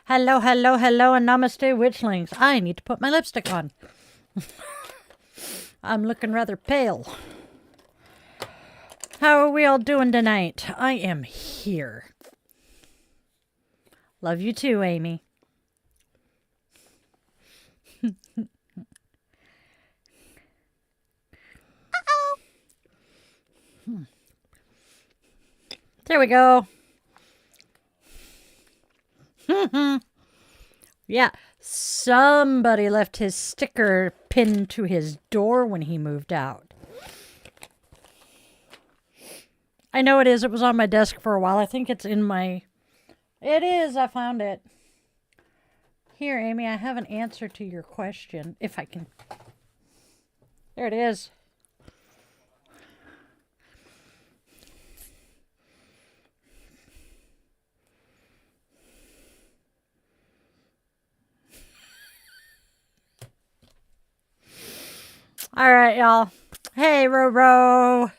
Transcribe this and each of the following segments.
Hello, hello, hello, and namaste, witchlings. I need to put my lipstick on. I'm looking rather pale. How are we all doing tonight? I am here. Love you too, Amy. There we go. Yeah, somebody left his sticker pinned to his door when he moved out. I know it is. It was on my desk for a while. I think it's in my... It is. I found it. Here, Amy, I have an answer to your question. If I can... There it is. All right, y'all. Hey, Roro.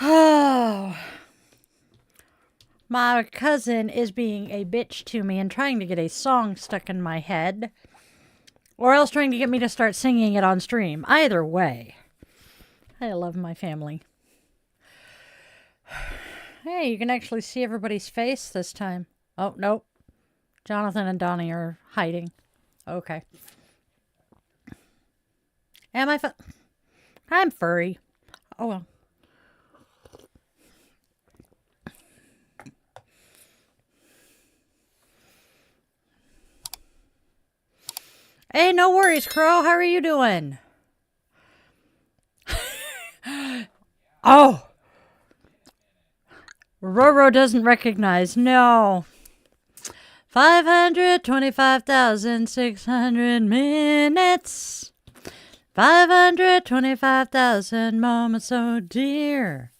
Oh. My cousin is being a bitch to me and trying to get a song stuck in my head. Or else trying to get me to start singing it on stream. Either way. I love my family. Hey, you can actually see everybody's face this time. Oh, nope. Jonathan and Donnie are hiding. Okay. Am I I'm furry. Oh, well. Hey, no worries, Crow. How are you doing? Oh. Roro doesn't recognize. No. 525,600 minutes. 525,000 moments, oh dear.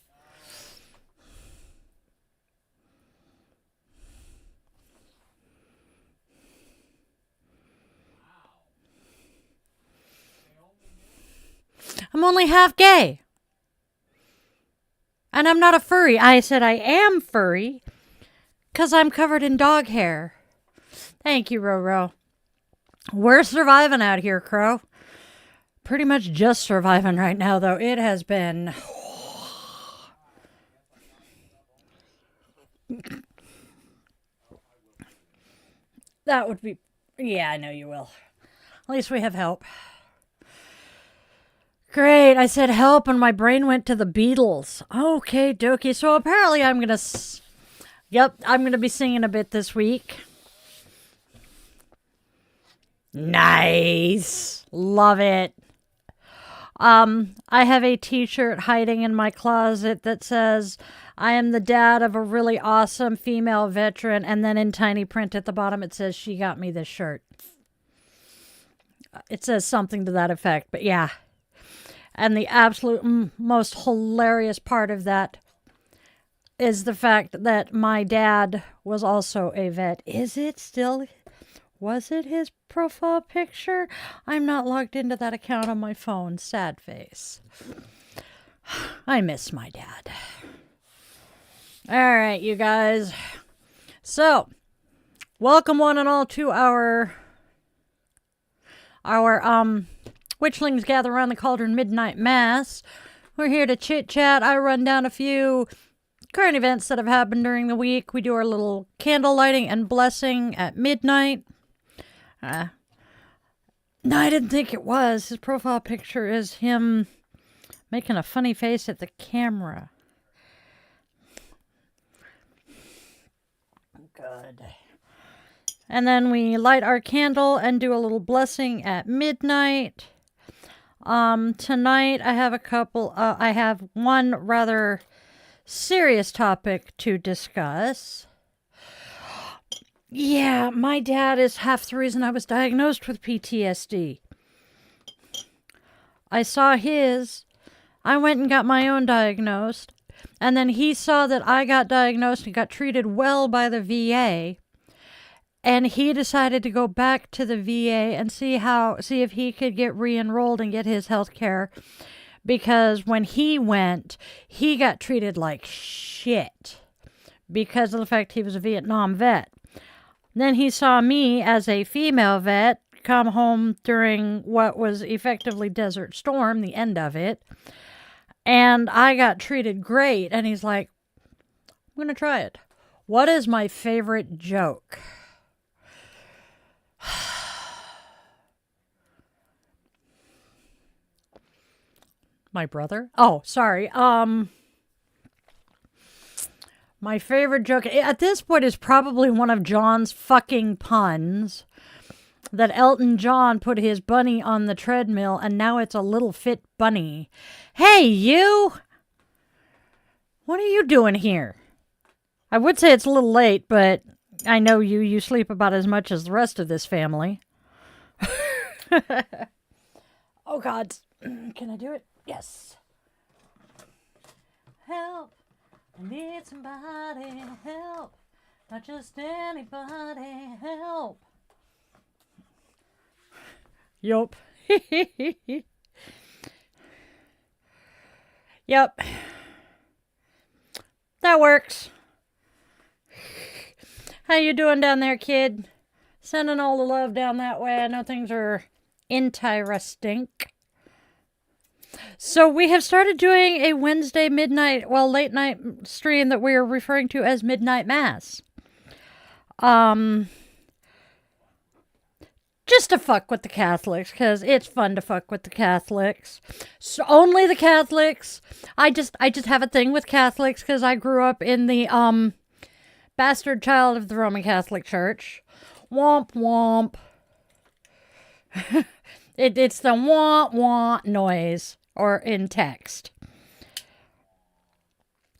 I'm only half gay. And I'm not a furry. I said I am furry because I'm covered in dog hair. Thank you, Roro. We're surviving out here, Crow. Pretty much just surviving right now, though. It has been... That would be... Yeah, I know you will. At least we have help. Great. I said help and my brain went to the Beatles. Okay, dokie. So apparently I'm going to... Yep, I'm going to be singing a bit this week. Nice. Love it. I have a t-shirt hiding in my closet that says, I am the dad of a really awesome female veteran. And then in tiny print at the bottom, it says, she got me this shirt. It says something to that effect, but yeah. And the absolute most hilarious part of that is the fact that my dad was also a vet. Is it still... Was it his profile picture? I'm not logged into that account on my phone. Sad face. I miss my dad. All right, you guys. So, welcome one and all to our Witchlings gather around the Cauldron Midnight Mass. We're here to chit-chat. I run down a few current events that have happened during the week. We do our little candle lighting and blessing at midnight. No, I didn't think it was. His profile picture is him making a funny face at the camera. Good. And then we light our candle and do a little blessing at midnight. Tonight I have I have one rather serious topic to discuss. Yeah, my dad is half the reason I was diagnosed with PTSD. I saw his. I went and got my own diagnosed. And then he saw that I got diagnosed and got treated well by the VA. And he decided to go back to the VA and see if he could get re-enrolled and get his health care. Because when he went, he got treated like shit. Because of the fact he was a Vietnam vet. Then he saw me as a female vet come home during what was effectively Desert Storm, the end of it. And I got treated great. And he's like, I'm going to try it. What is my favorite joke? My brother? Oh, sorry. My favorite joke at this point is probably one of John's fucking puns. That Elton John put his bunny on the treadmill and now it's a little fit bunny. Hey, you! What are you doing here? I would say it's a little late, but I know you sleep about as much as the rest of this family. Oh, God. Can I do it? Yes. Help. I need somebody. Help. Not just anybody. Help. Yup. Yep. That works. How you doing down there, kid? Sending all the love down that way. I know things are interesting. So we have started doing a Wednesday midnight, late night stream that we are referring to as Midnight Mass. Just to fuck with the Catholics, because it's fun to fuck with the Catholics. So only the Catholics. I just have a thing with Catholics because I grew up in the bastard child of the Roman Catholic Church. Womp womp. It's the womp womp noise, or in text.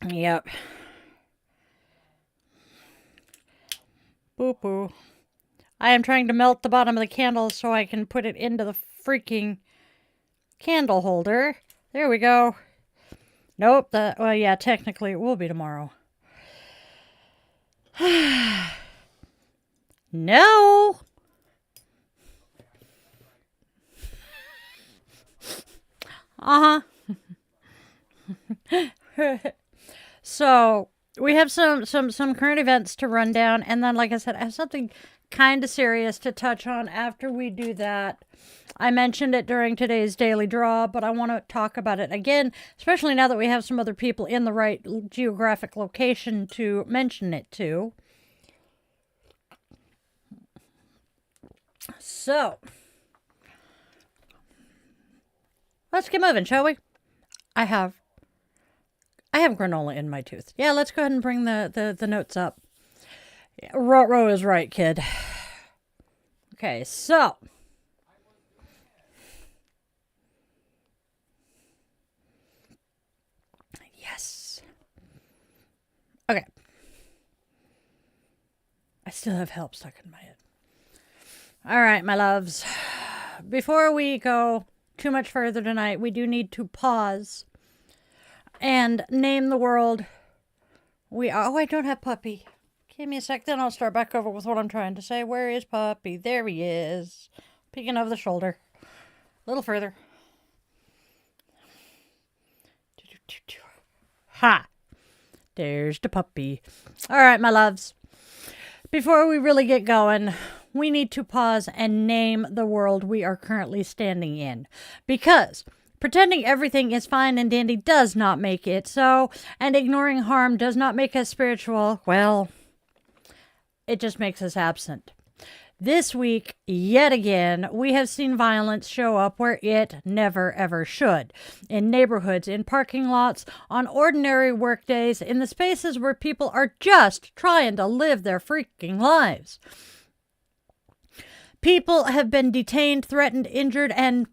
Yep. Boo boo. I am trying to melt the bottom of the candle so I can put it into the freaking candle holder. There we go. Nope. Well, yeah, technically it will be tomorrow. No. Uh-huh. So we have some current events to run down, and then, like I said, I have something kind of serious to touch on after we do that. I mentioned it during today's daily draw, but I want to talk about it again, especially now that we have some other people in the right geographic location to mention it to. So, let's get moving, shall we? I have granola in my tooth. Yeah, let's go ahead and bring the notes up. Ro is right, kid. Okay, so. Yes. Okay. I still have help stuck in my head. All right, my loves. Before we go too much further tonight, we do need to pause and name the world we are. Oh, I don't have Puppy. Give me a sec, then I'll start back over with what I'm trying to say. Where is Puppy? There he is. Peeking over the shoulder. A little further. Ha! There's the puppy. All right, my loves. Before we really get going, we need to pause and name the world we are currently standing in. Because pretending everything is fine and dandy does not make it so, and ignoring harm does not make us spiritual. Well, it just makes us absent. This week, yet again, we have seen violence show up where it never ever should. In neighborhoods, in parking lots, on ordinary work days, in the spaces where people are just trying to live their freaking lives. People have been detained, threatened, injured, and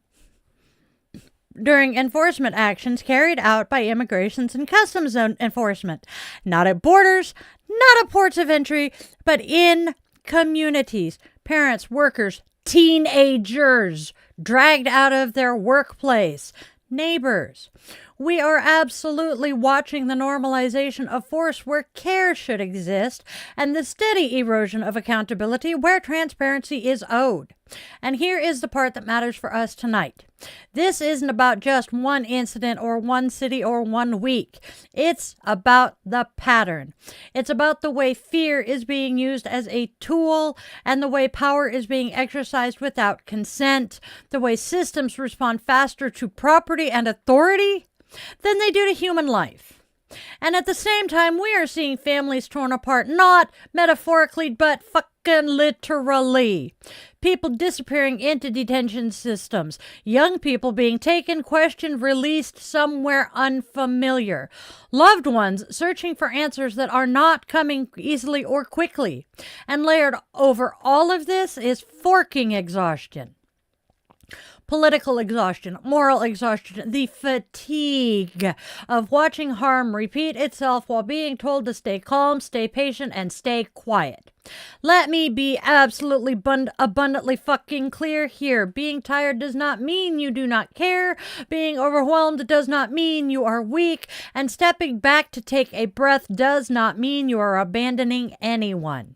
during enforcement actions carried out by immigrations and customs enforcement. Not at borders, not at ports of entry, but in communities. Parents, workers, teenagers dragged out of their workplace. Neighbors. We are absolutely watching the normalization of force where care should exist and the steady erosion of accountability where transparency is owed. And here is the part that matters for us tonight. This isn't about just one incident or one city or 1 week. It's about the pattern. It's about the way fear is being used as a tool and the way power is being exercised without consent, the way systems respond faster to property and authority than they do to human life. And at the same time, we are seeing families torn apart, not metaphorically, but fucking literally. People disappearing into detention systems. Young people being taken, questioned, released somewhere unfamiliar. Loved ones searching for answers that are not coming easily or quickly. And layered over all of this is forking exhaustion. Political exhaustion, moral exhaustion, the fatigue of watching harm repeat itself while being told to stay calm, stay patient, and stay quiet. Let me be absolutely abundantly fucking clear here. Being tired does not mean you do not care. Being overwhelmed does not mean you are weak. And stepping back to take a breath does not mean you are abandoning anyone.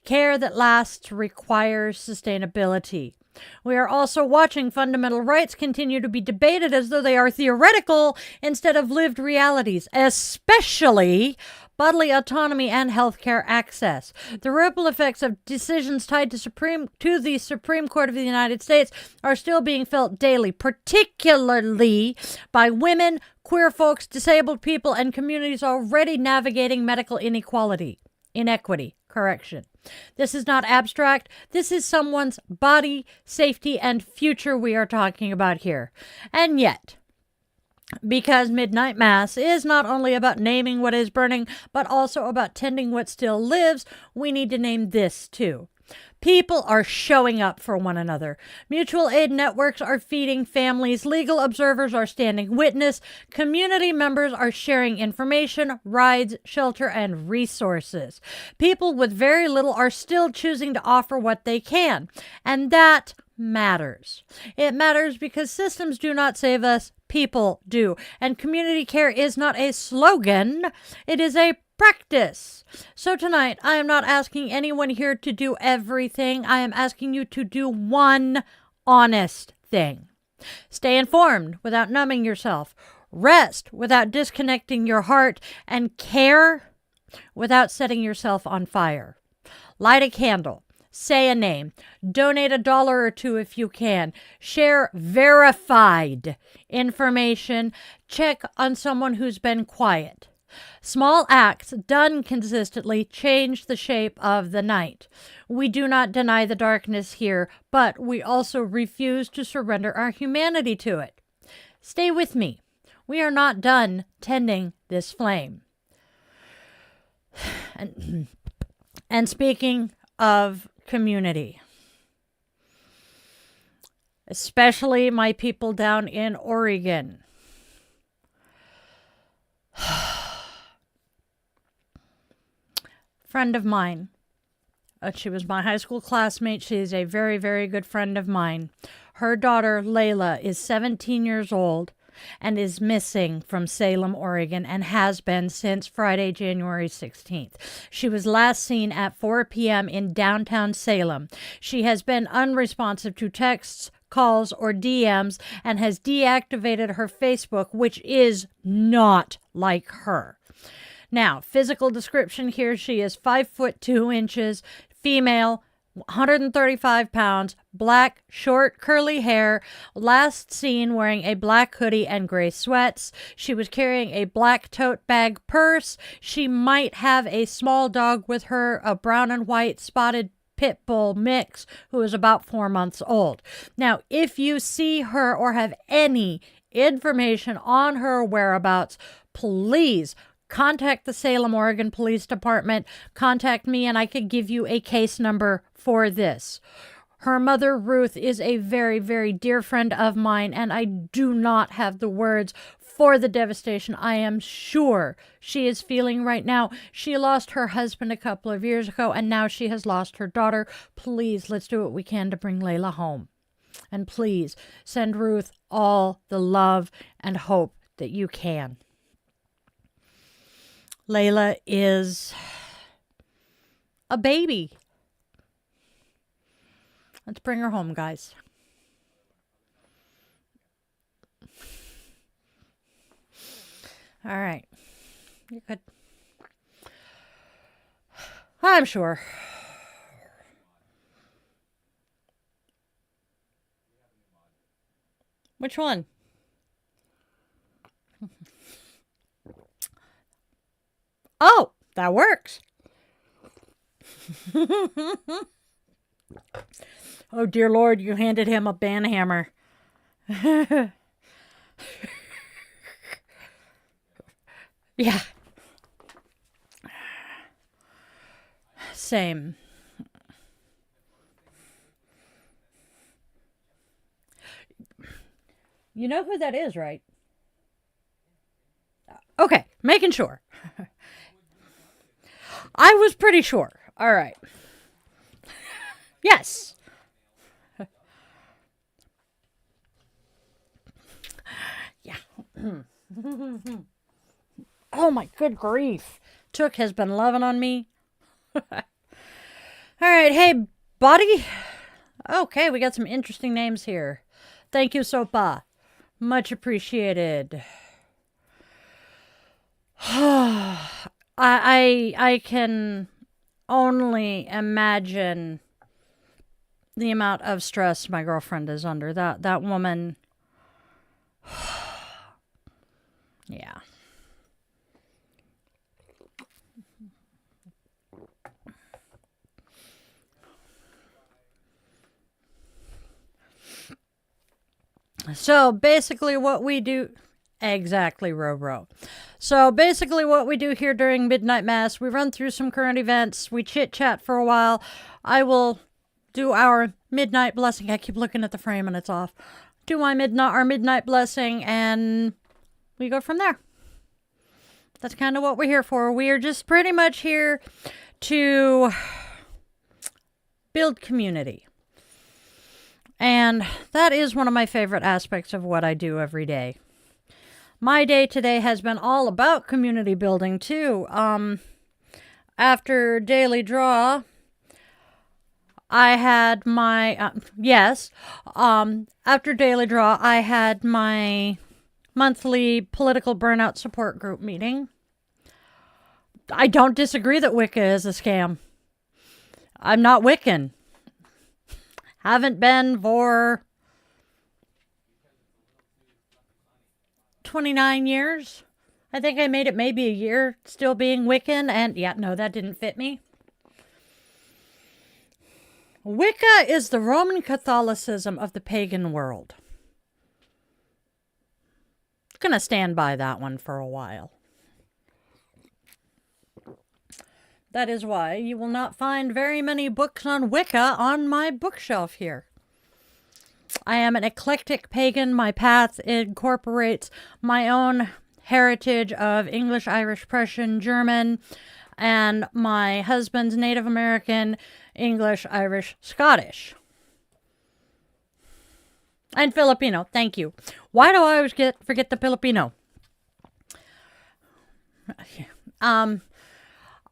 Care that lasts requires sustainability. We are also watching fundamental rights continue to be debated as though they are theoretical instead of lived realities, especially bodily autonomy and healthcare access. The ripple effects of decisions tied to the Supreme Court of the United States are still being felt daily, particularly by women, queer folks, disabled people, and communities already navigating medical inequity. This is not abstract. This is someone's body, safety, and future we are talking about here. And yet, because Midnight Mass is not only about naming what is burning, but also about tending what still lives, we need to name this too. People are showing up for one another. Mutual aid networks are feeding families. Legal observers are standing witness. Community members are sharing information, rides, shelter, and resources. People with very little are still choosing to offer what they can. And that matters. It matters because systems do not save us. People do. And community care is not a slogan. It is a practice. So tonight, I am not asking anyone here to do everything. I am asking you to do one honest thing. Stay informed without numbing yourself. Rest without disconnecting your heart. And care without setting yourself on fire. Light a candle. Say a name. Donate $1 or $2 if you can. Share verified information. Check on someone who's been quiet. Small acts done consistently change the shape of the night. We do not deny the darkness here, but we also refuse to surrender our humanity to it. Stay with me. We are not done tending this flame. And speaking of community, especially my people down in Oregon. Friend of mine. She was my high school classmate. She is a very, very good friend of mine. Her daughter, Layla, is 17 years old and is missing from Salem, Oregon, and has been since Friday, January 16th. She was last seen at 4 p.m. in downtown Salem. She has been unresponsive to texts, calls, or DMs and has deactivated her Facebook, which is not like her. Now, physical description here, she is 5'2", female, 135 pounds, black, short, curly hair, last seen wearing a black hoodie and gray sweats. She was carrying a black tote bag purse. She might have a small dog with her, a brown and white spotted pit bull mix, who is about 4 months old. Now, if you see her or have any information on her whereabouts, please contact the Salem, Oregon Police Department. Contact me and I could give you a case number for this. Her mother, Ruth, is a very, very dear friend of mine, and I do not have the words for the devastation I am sure she is feeling right now. She lost her husband a couple of years ago, and now she has lost her daughter. Please, let's do what we can to bring Layla home. And please, send Ruth all the love and hope that you can. Layla is a baby. Let's bring her home, guys. All right. You're good. I'm sure. Which one? Oh, that works. Oh, dear Lord, you handed him a banhammer. Yeah. Same. You know who that is, right? Okay, making sure. I was pretty sure. All right. Yes. Yeah. Oh my good grief. Took has been loving on me. All right. Hey, buddy. Okay, we got some interesting names here. Thank you, Sopa. Much appreciated. I can only imagine the amount of stress my girlfriend is under. That woman. Yeah. So basically what we do exactly, Robro. So basically what we do here during Midnight Mass, we run through some current events, we chit-chat for a while. I will do our midnight blessing. I keep looking at the frame and it's off. Do our midnight blessing and we go from there. That's kind of what we're here for. We are just pretty much here to build community. And that is one of my favorite aspects of what I do every day. My day today has been all about community building too. After daily draw, I had my, after daily draw, I had my monthly political burnout support group meeting. I don't disagree that Wicca is a scam. I'm not Wiccan. Haven't been for 29 years. I think I made it maybe a year still being Wiccan, and yeah, no, that didn't fit me. Wicca is the Roman Catholicism of the pagan world. Gonna stand by that one for a while. That is why you will not find very many books on Wicca on my bookshelf here. I am an eclectic pagan. My path incorporates my own heritage of English, Irish, Prussian, German, and my husband's Native American, English, Irish, Scottish. And Filipino. Thank you. Why do I always forget the Filipino?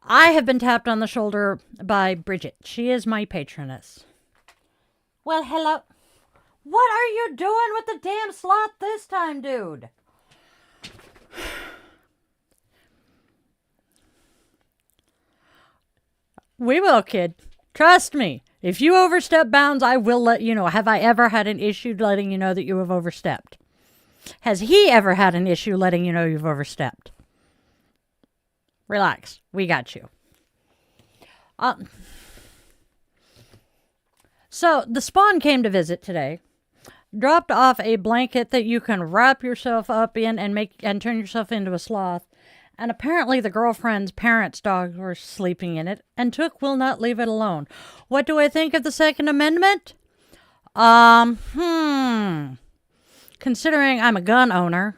I have been tapped on the shoulder by Bridget. She is my patroness. Well, hello. What are you doing with the damn slot this time, dude? We will, kid. Trust me. If you overstep bounds, I will let you know. Have I ever had an issue letting you know that you have overstepped? Has he ever had an issue letting you know you've overstepped? Relax. We got you. So the spawn came to visit today. Dropped off a blanket that you can wrap yourself up in and turn yourself into a sloth. And apparently the girlfriend's parents' dogs were sleeping in it, and Took will not leave it alone. What do I think of the Second Amendment? Considering I'm a gun owner.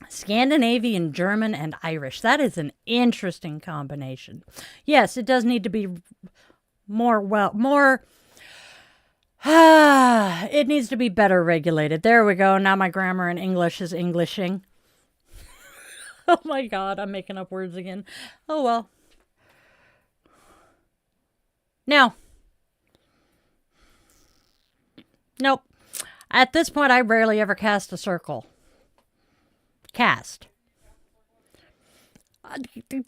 Scandinavian, German, and Irish. That is an interesting combination. Yes, it does need to be it needs to be better regulated. There we go. Now my grammar in English is Englishing. Oh my God, I'm making up words again. Oh well. Now. Nope. At this point, I rarely ever cast a circle. Cast.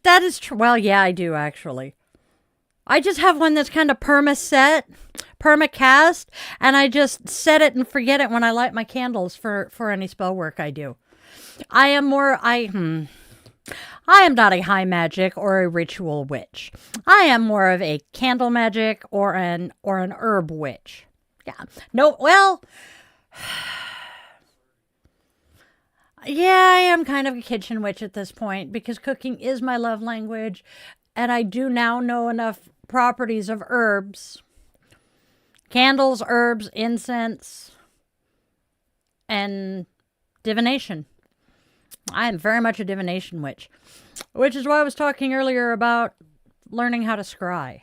That is true. Well, yeah, I do actually. I just have one that's kind of perma-cast, and I just set it and forget it when I light my candles for any spell work I do. I am not a high magic or a ritual witch. I am more of a candle magic or an herb witch. Yeah. No, well, yeah, I am kind of a kitchen witch at this point because cooking is my love language, and I do now know enough properties of herbs, candles, herbs, incense, and divination. I am very much a divination witch, which is why I was talking earlier about learning how to scry.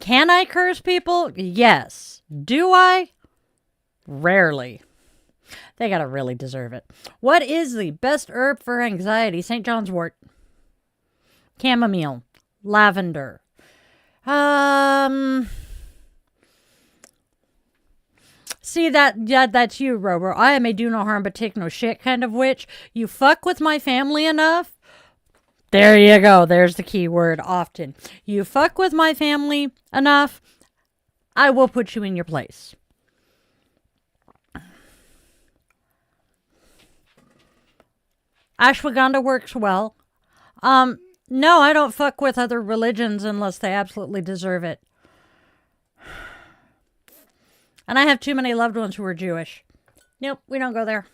Can I curse people? Yes. Do I? Rarely. They gotta really deserve it. What is the best herb for anxiety? St. John's wort. Chamomile. Lavender. See, that's you, Robo. I may do no harm but take no shit kind of witch. You fuck with my family enough. There you go. There's the key word, often. You fuck with my family enough, I will put you in your place. Ashwagandha works well. No, I don't fuck with other religions unless they absolutely deserve it. And I have too many loved ones who are Jewish. Nope, we don't go there.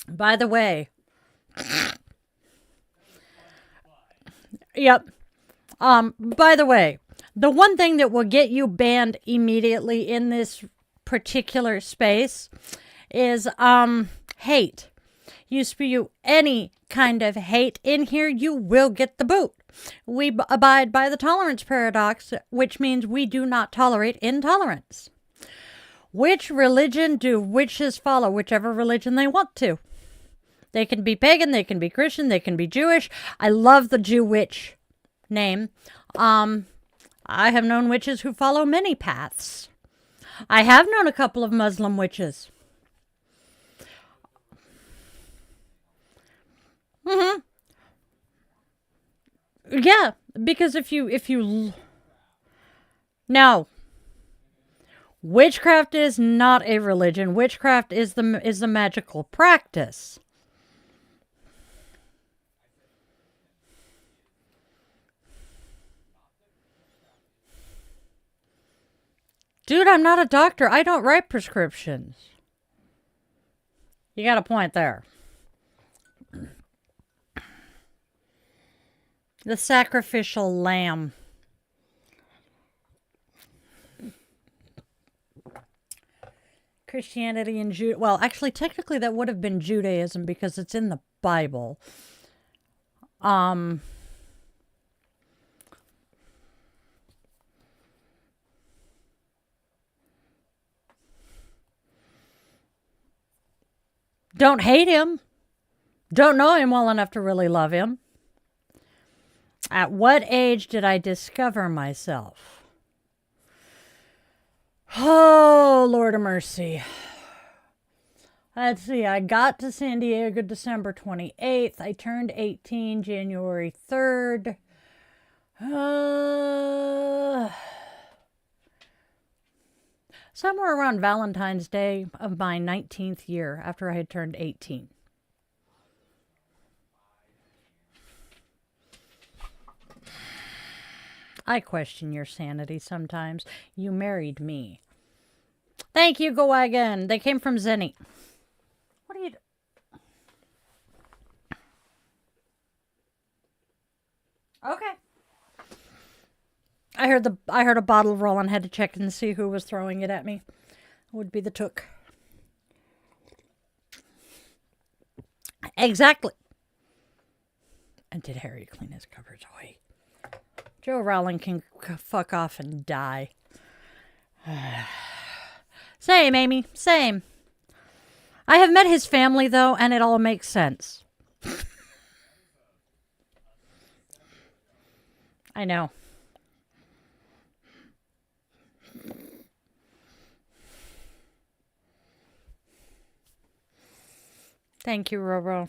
By the way. Yep. By the way, the one thing that will get you banned immediately in this particular space is hate. You spew any kind of hate in here, you will get the boot. We abide by the tolerance paradox, which means we do not tolerate intolerance. Which religion do witches follow? Whichever religion they want to. They can be pagan, they can be Christian, they can be Jewish. I love the Jew witch name. I have known witches who follow many paths. I have known a couple of Muslim witches. Yeah, because if you no, witchcraft is not a religion. Witchcraft is the magical practice. Dude, I'm not a doctor. I don't write prescriptions. You got a point there. The sacrificial lamb. Christianity and Judaism. Well, actually, technically that would have been Judaism because it's in the Bible. Don't hate him. Don't know him well enough to really love him. At what age did I discover myself? Oh, Lord of mercy. Let's see. I got to San Diego December 28th. I turned 18 January 3rd. Somewhere around Valentine's Day of my 19th year after I had turned 18. I question your sanity sometimes. You married me. Thank you, Go Again. They came from Zenny. What are you doing? Okay. I heard a bottle roll and had to check and see who was throwing it at me. It would be the took. Exactly. And did Harry clean his cupboards away? Joe Rowling can fuck off and die. Same, Amy. Same. I have met his family, though, and it all makes sense. I know. Thank you, Robo.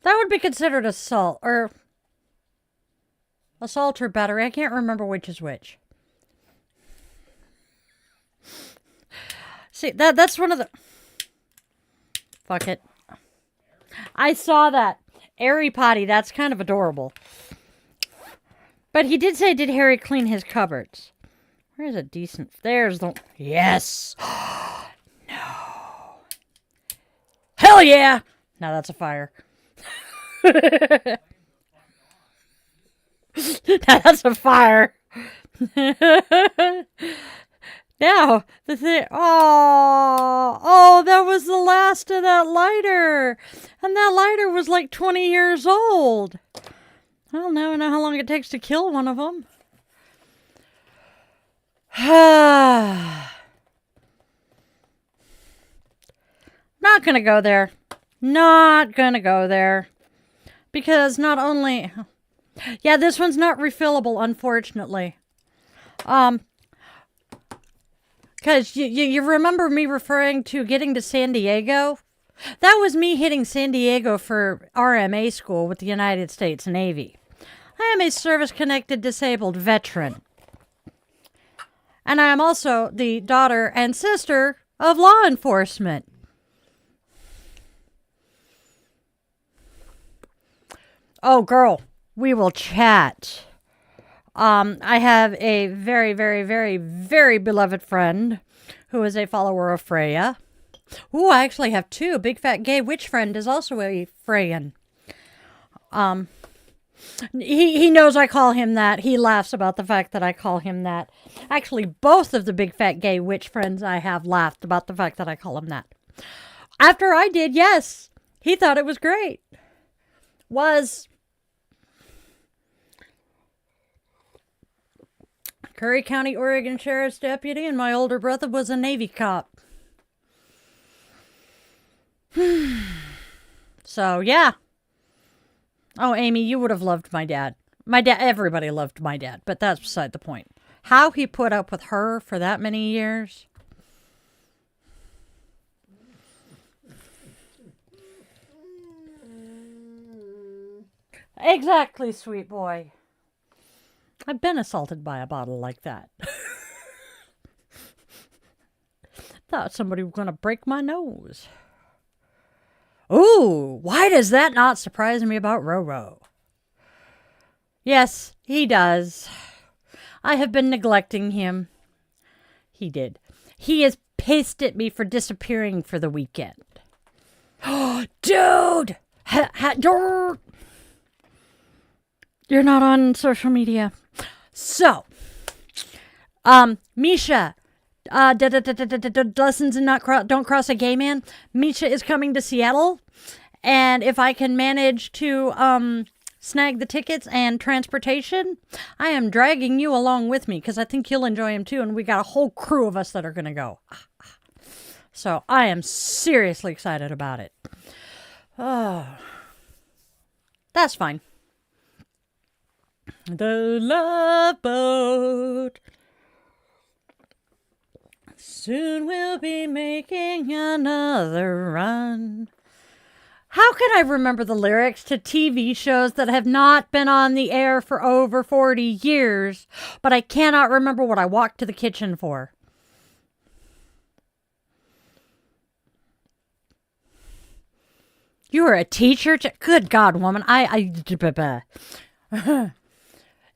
That would be considered assault, or assault or battery. I can't remember which is which. See, that's one of the... Fuck it. I saw that. Airy potty, that's kind of adorable. But he did say, did Harry clean his cupboards? Where's a decent... There's the... Yes! No. Hell yeah! Now that's a fire. That's a fire. Now, the thing... Oh, that was the last of that lighter. And that lighter was like 20 years old. Well, now I know how long it takes to kill one of them. Not gonna go there. Not gonna go there. Because not only... Yeah, this one's not refillable, unfortunately. Because you remember me referring to getting to San Diego? That was me hitting San Diego for RMA school with the United States Navy. I am a service-connected disabled veteran. And I am also the daughter and sister of law enforcement. Oh, girl, we will chat. I have a very, very, very, very beloved friend who is a follower of Freya. Ooh, I actually have two. Big Fat Gay Witch Friend is also a Freyan. He knows I call him that. He laughs about the fact that I call him that. Actually, both of the Big Fat Gay Witch Friends I have laughed about the fact that I call him that. After I did, yes. He thought it was great. Was Curry County, Oregon Sheriff's Deputy, and my older brother was a Navy cop. So, yeah. Oh, Amy, you would have loved my dad. My dad, everybody loved my dad, but that's beside the point. How he put up with her for that many years. Exactly, sweet boy. I've been assaulted by a bottle like that. Thought somebody was going to break my nose. Ooh, why does that not surprise me about Roro? Yes, he does. I have been neglecting him. He did. He is pissed at me for disappearing for the weekend. Oh, dude! You're not on social media. So, Misha, lessons in don't cross a gay man. Misha is coming to Seattle, and if I can manage to snag the tickets and transportation, I am dragging you along with me because I think you'll enjoy him too, and we got a whole crew of us that are gonna go. So I am seriously excited about it. Oh, that's fine. The Love Boat. Soon we'll be making another run. How can I remember the lyrics to TV shows that have not been on the air for over 40 years, but I cannot remember what I walked to the kitchen for? You were a teacher? Good God, woman.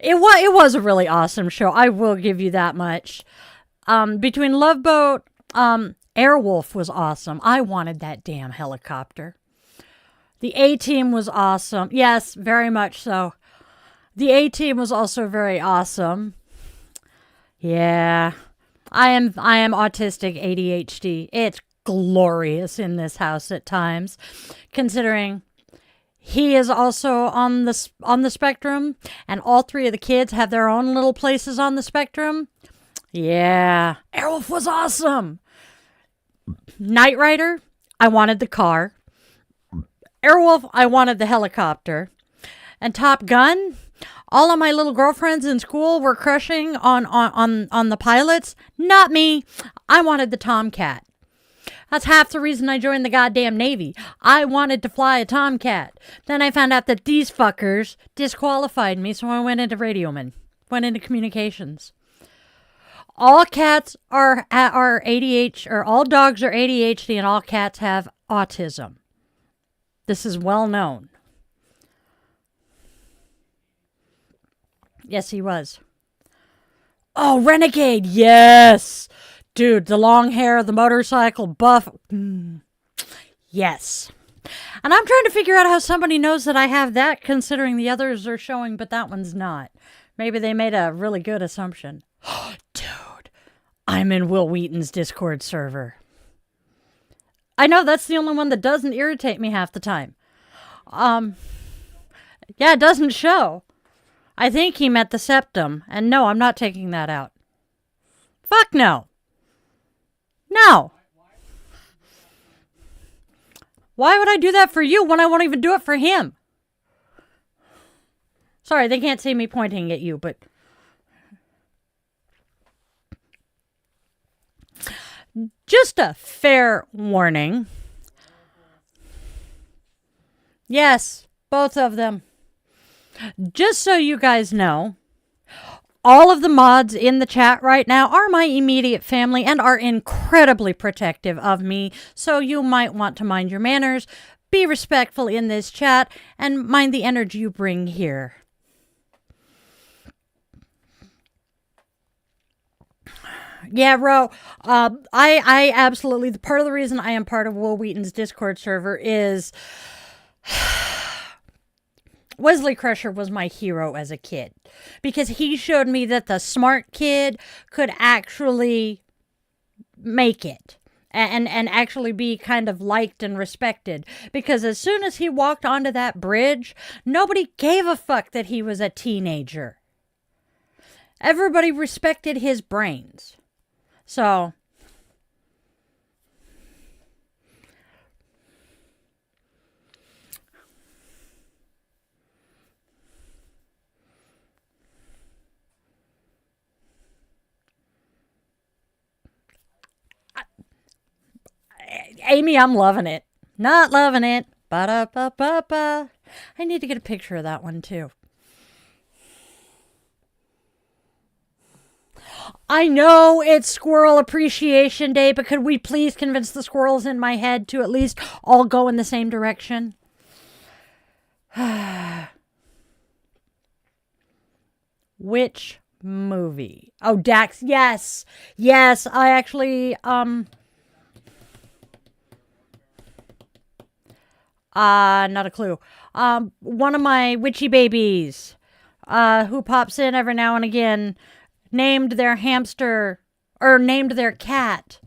It was a really awesome show. I will give you that much. Between Love Boat, Airwolf was awesome. I wanted that damn helicopter. The A-Team was awesome. Yes, very much so. The A-Team was also very awesome. Yeah. I am autistic ADHD. It's glorious in this house at times, considering he is also on the spectrum, and all three of the kids have their own little places on the spectrum. Yeah. Airwolf was awesome. Knight Rider, I wanted the car. Airwolf, I wanted the helicopter. And Top Gun, all of my little girlfriends in school were crushing on the pilots. Not me. I wanted the Tomcat. That's half the reason I joined the goddamn Navy. I wanted to fly a Tomcat. Then I found out that these fuckers disqualified me, so I went into radioman. Went into communications. All cats are ADHD, or all dogs are ADHD, and all cats have autism. This is well known. Yes, he was. Oh, Renegade, yes! Dude, the long hair, the motorcycle, buff. Yes. And I'm trying to figure out how somebody knows that I have that, considering the others are showing, but that one's not. Maybe they made a really good assumption. Dude, I'm in Will Wheaton's Discord server. I know, that's the only one that doesn't irritate me half the time. Yeah, Yeah, it doesn't show. I think he meant the septum. And no, I'm not taking that out. Fuck no. No. Why would I do that for you when I won't even do it for him? Sorry, they can't see me pointing at you, but... Just a fair warning. Yes, both of them. Just so you guys know, all of the mods in the chat right now are my immediate family and are incredibly protective of me, so you might want to mind your manners, be respectful in this chat, and mind the energy you bring here. Yeah, Ro, I absolutely, part of the reason I am part of Will Wheaton's Discord server is Wesley Crusher was my hero as a kid because he showed me that the smart kid could actually make it and actually be kind of liked and respected, because as soon as he walked onto that bridge, nobody gave a fuck that he was a teenager. Everybody respected his brains. So, Amy, I'm loving it. Not loving it. Ba-da-ba-ba-ba. I need to get a picture of that one too. I know it's Squirrel Appreciation Day, but could we please convince the squirrels in my head to at least all go in the same direction? Which movie? Oh, Dax. Yes. Yes, I actually, not a clue. One of my witchy babies, who pops in every now and again, named their hamster, or named their cat,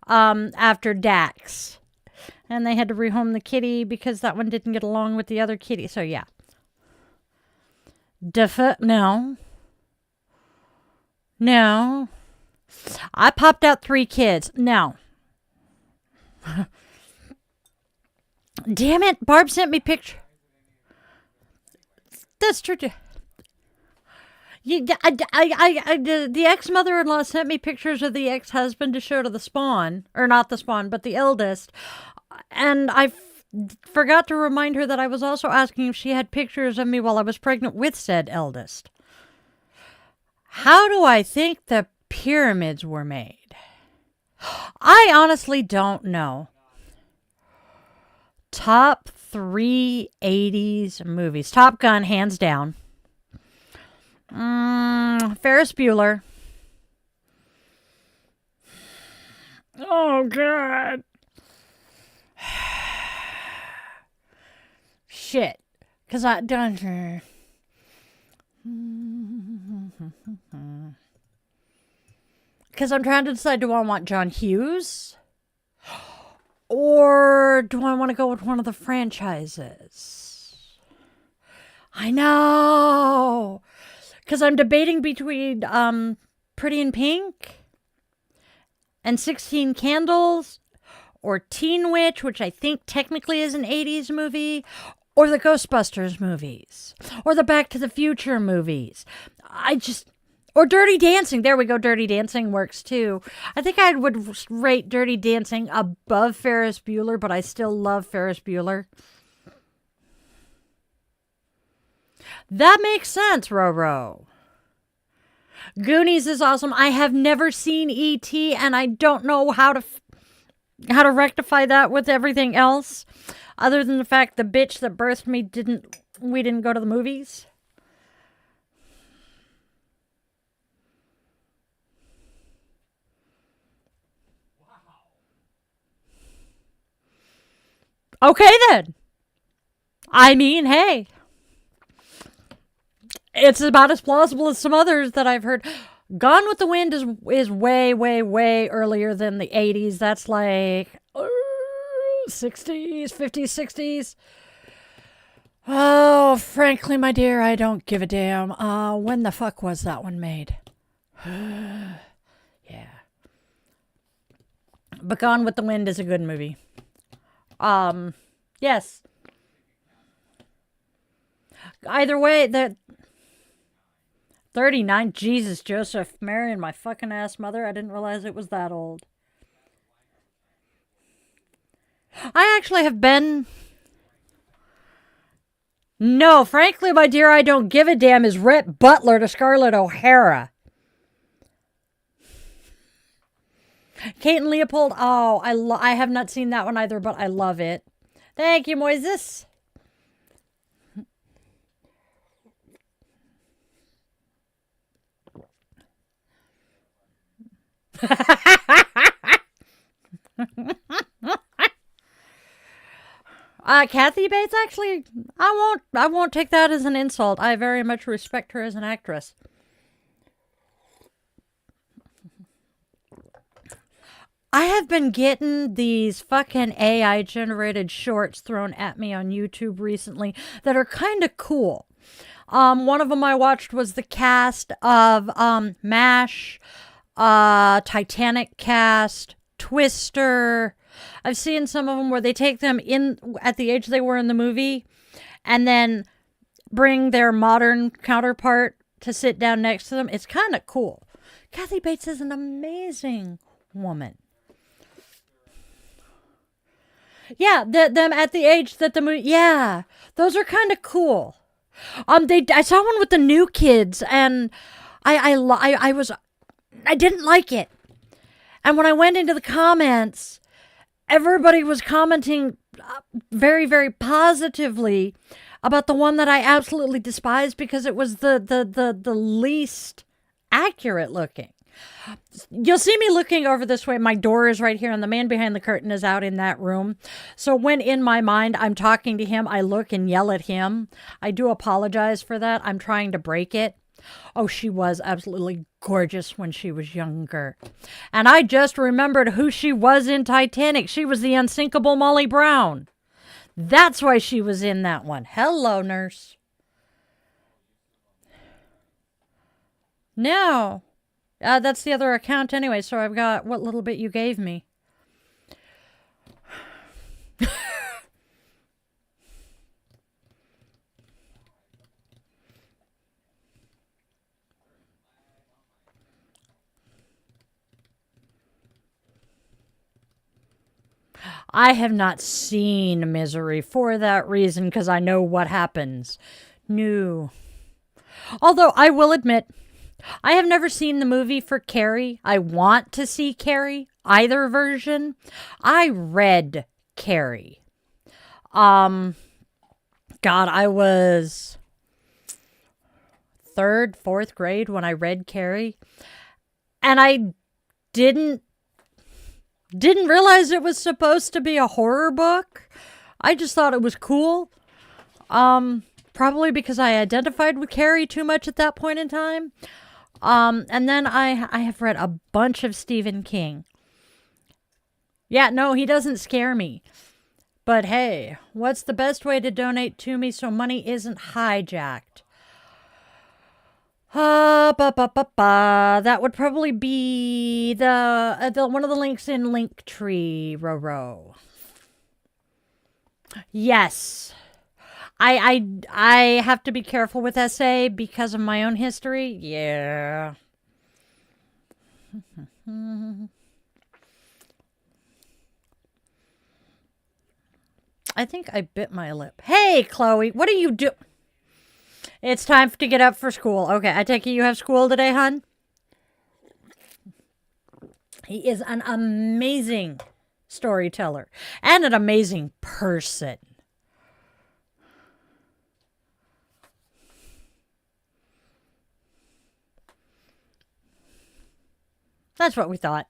after Dax. And they had to rehome the kitty because that one didn't get along with the other kitty. So, yeah. No. No. I popped out 3 kids. No. Damn it. Barb sent me picture. That's true. The ex-mother-in-law sent me pictures of the ex-husband to show to the spawn. Or not the spawn, but the eldest. And I forgot to remind her that I was also asking if she had pictures of me while I was pregnant with said eldest. How do I think the pyramids were made? I honestly don't know. Top 3 80s movies. Top Gun, hands down. Ferris Bueller. Oh, God. Shit. Because I done. Because I'm trying to decide, do I want John Hughes? Or do I want to go with one of the franchises? I know. Because I'm debating between Pretty in Pink and 16 Candles, or Teen Witch, which I think technically is an 80s movie, or the Ghostbusters movies, or the Back to the Future movies. Or Dirty Dancing. There we go. Dirty Dancing works too. I think I would rate Dirty Dancing above Ferris Bueller, but I still love Ferris Bueller. That makes sense, Roro. Goonies is awesome. I have never seen E.T. and I don't know how to rectify that with everything else, other than the fact the bitch that birthed me we didn't go to the movies. Okay then. I mean, hey. It's about as plausible as some others that I've heard. Gone with the Wind is way, way, way earlier than the 80s. That's like 60s, 50s, 60s. Oh, frankly, my dear, I don't give a damn. When the fuck was that one made? Yeah. But Gone with the Wind is a good movie. Yes. Either way, the 39. Jesus, Joseph, marrying my fucking ass mother. I didn't realize it was that old. I actually have been. No, frankly, my dear, I don't give a damn is Rhett Butler to Scarlett O'Hara. Kate and Leopold. Oh, I have not seen that one either, but I love it. Thank you, Moises. Kathy Bates, actually, I won't take that as an insult. I very much respect her as an actress. I have been getting these fucking AI generated shorts thrown at me on YouTube recently that are kind of cool. One of them I watched was the cast of MASH, Titanic cast, Twister. I've seen some of them where they take them in at the age they were in the movie and then bring their modern counterpart to sit down next to them. It's kind of cool. Kathy Bates is an amazing woman. Yeah, them at the age that the movie. Yeah, those are kind of cool. I saw one with the new kids, and I didn't like it. And when I went into the comments, everybody was commenting very, very positively about the one that I absolutely despised because it was the least accurate looking. You'll see me looking over this way. My door is right here, and the man behind the curtain is out in that room. So when in my mind I'm talking to him, I look and yell at him. I do apologize for that. I'm trying to break it. Oh, she was absolutely gorgeous when she was younger. And I just remembered who she was in Titanic. She was the unsinkable Molly Brown. That's why she was in that one. Hello, nurse. No. That's the other account anyway, so I've got what little bit you gave me. I have not seen Misery for that reason, because I know what happens. No. Although, I will admit, I have never seen the movie for Carrie. I want to see Carrie, either version. I read Carrie. God, I was 3rd, 4th grade when I read Carrie. And I didn't realize it was supposed to be a horror book. I just thought it was cool. Probably because I identified with Carrie too much at that point in time. And then I have read a bunch of Stephen King. Yeah, no, he doesn't scare me. But hey, what's the best way to donate to me so money isn't hijacked? That would probably be the one of the links in Linktree, Roro. Yes. I have to be careful with SA because of my own history. Yeah. I think I bit my lip. Hey, Chloe, what are you doing? It's time to get up for school. Okay, I take it you have school today, hon? He is an amazing storyteller and an amazing person. That's what we thought.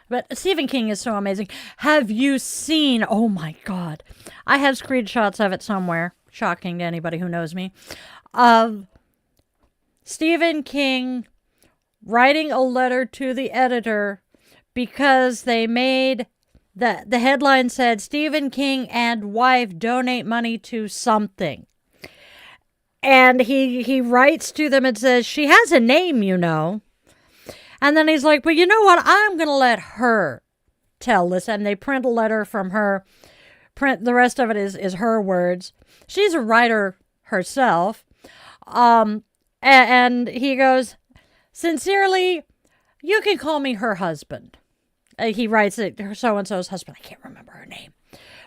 But Stephen King is so amazing. Have you seen, oh my God, I have screenshots of it somewhere, shocking to anybody who knows me, of Stephen King writing a letter to the editor because they made The headline said, Stephen King and wife donate money to something. And he writes to them and says, she has a name, you know. And then he's like, but you know what? I'm going to let her tell this. And they print a letter from her. The rest of it is her words. She's a writer herself. And he goes, sincerely, you can call me her husband. He writes it, so-and-so's husband. I can't remember her name.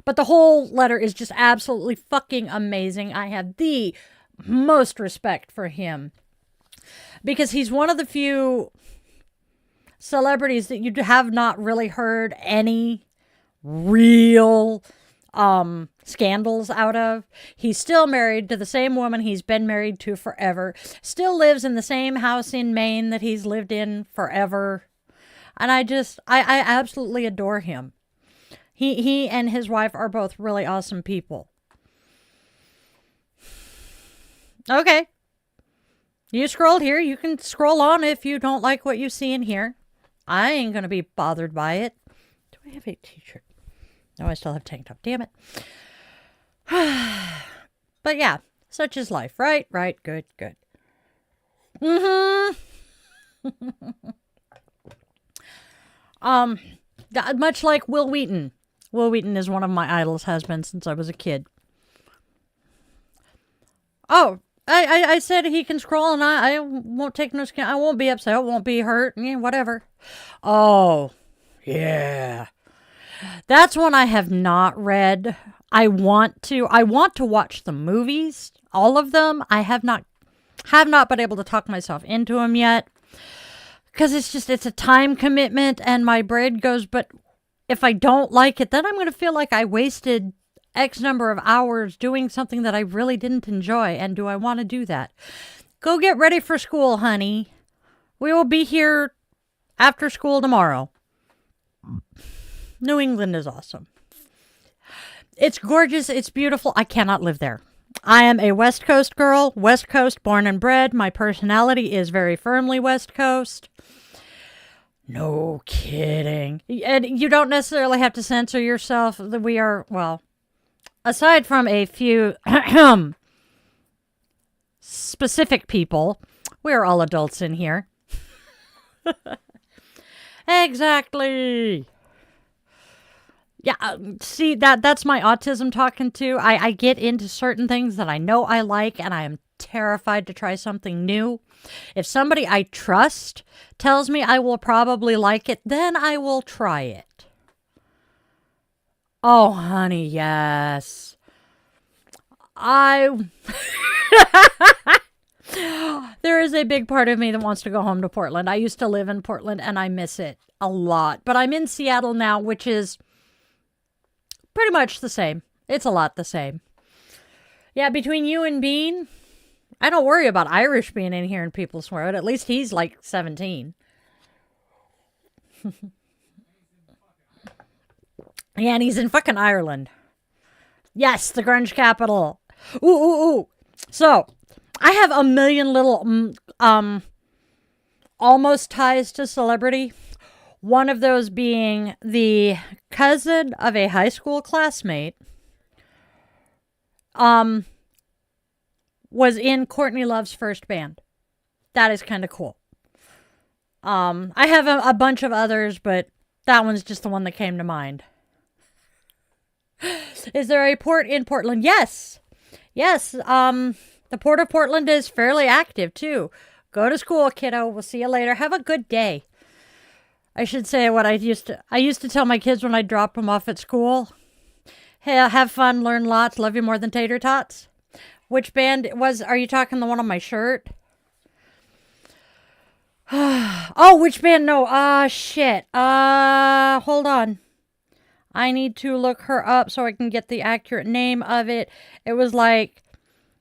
But the whole letter is just absolutely fucking amazing. I have the most respect for him. Because he's one of the few celebrities that you have not really heard any real scandals out of. He's still married to the same woman he's been married to forever. Still lives in the same house in Maine that he's lived in forever. And I absolutely adore him. He and his wife are both really awesome people. Okay. You scrolled here. You can scroll on if you don't like what you see in here. I ain't going to be bothered by it. Do I have a t-shirt? No, I still have tank top. Damn it. But yeah, such is life. Right. Good. Much like Will Wheaton. Will Wheaton is one of my idols, has been since I was a kid. Oh, I said he can scroll and I won't take no skin. I won't be upset. I won't be hurt. Yeah, whatever. Oh, yeah. That's one I have not read. I want to watch the movies, all of them. I have not been able to talk myself into them yet. Because it's a time commitment and my brain goes, but if I don't like it, then I'm going to feel like I wasted X number of hours doing something that I really didn't enjoy. And do I want to do that? Go get ready for school, honey. We will be here after school tomorrow. New England is awesome. It's gorgeous. It's beautiful. I cannot live there. I am a West Coast girl. West Coast born and bred. My personality is very firmly West Coast. No kidding. And you don't necessarily have to censor yourself. We are, well, aside from a few specific people, we are all adults in here. Exactly. Yeah, see, that's my autism talking to. I get into certain things that I know I like, and I am terrified to try something new. If somebody I trust tells me I will probably like it, then I will try it. Oh, honey, yes. There is a big part of me that wants to go home to Portland. I used to live in Portland, and I miss it a lot. But I'm in Seattle now, which is pretty much the same. It's a lot the same. Yeah, between you and Bean, I don't worry about Irish being in here and people swear it. At least he's like 17. Yeah, and he's in fucking Ireland. Yes, the grunge capital. Ooh. So, I have a million little almost ties to celebrity. One of those being the cousin of a high school classmate was in Courtney Love's first band. That is kind of cool. I have a bunch of others, but that one's just the one that came to mind. Is there a port in Portland? Yes. The Port of Portland is fairly active too. Go to school, kiddo. We'll see you later. Have a good day. I should say what I used to tell my kids when I dropped them off at school. Hey, have fun, learn lots, love you more than tater tots. Which band are you talking the one on my shirt? Oh, which band? No, shit. Hold on. I need to look her up so I can get the accurate name of it. It was like,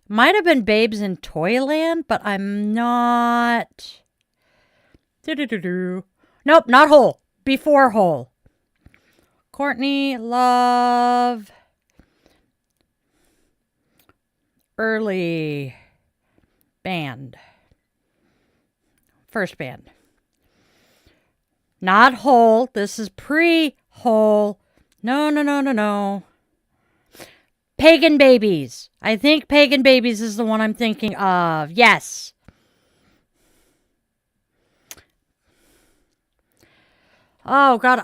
might have been Babes in Toyland, but I'm not. Nope, not Hole. Before Hole. Courtney Love. Early band. First band. Not Hole. This is pre-Hole. No, no, no, no, no. Pagan Babies. I think Pagan Babies is the one I'm thinking of. Yes. Oh, God.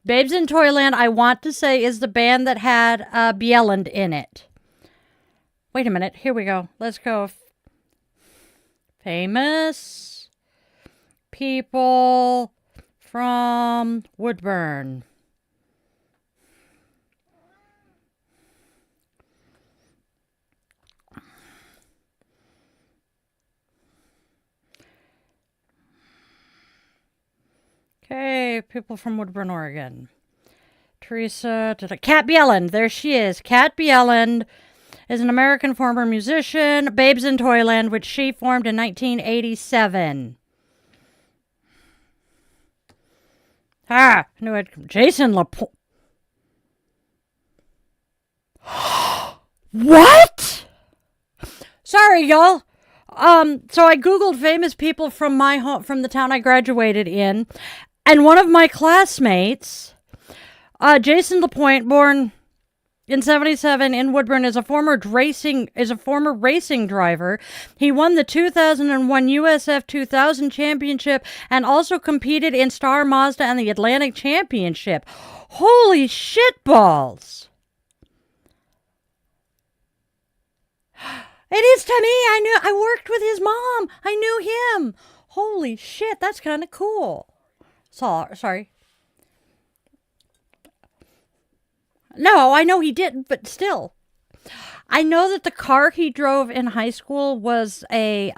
Babes in Toyland, I want to say, is the band that had Bjelland in it. Wait a minute. Here we go. Let's go. Famous people from Woodburn. Okay, people from Woodburn, Oregon. Teresa, Kat Bjelland. There she is. Kat Bjelland is an American former musician. Babes in Toyland, which she formed in 1987. Ah, knew it. Jason LaPointe. What? Sorry, y'all. So I Googled famous people from my home, from the town I graduated in, and one of my classmates, Jason LaPointe, born in 1977 in Woodburn, is a former racing driver. He won the 2001 USF 2000 championship and also competed in Star Mazda and the Atlantic Championship. Holy shitballs! It is to me. I worked with his mom. I knew him. Holy shit, that's kind of cool. Sorry. No, I know he didn't, but still. I know that the car he drove in high school was a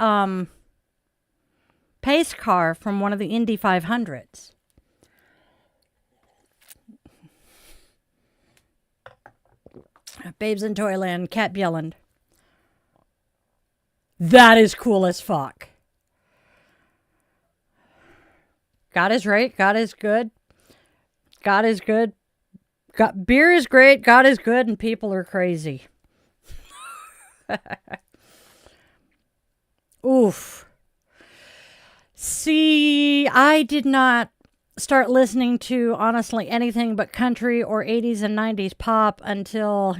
pace car from one of the Indy 500s. Babes in Toyland, Kat Bjelland. That is cool as fuck. God is right. God is good. God is good. Beer is great. God is good. And people are crazy. Oof. See, I did not start listening to, honestly, anything but country or 80s and 90s pop until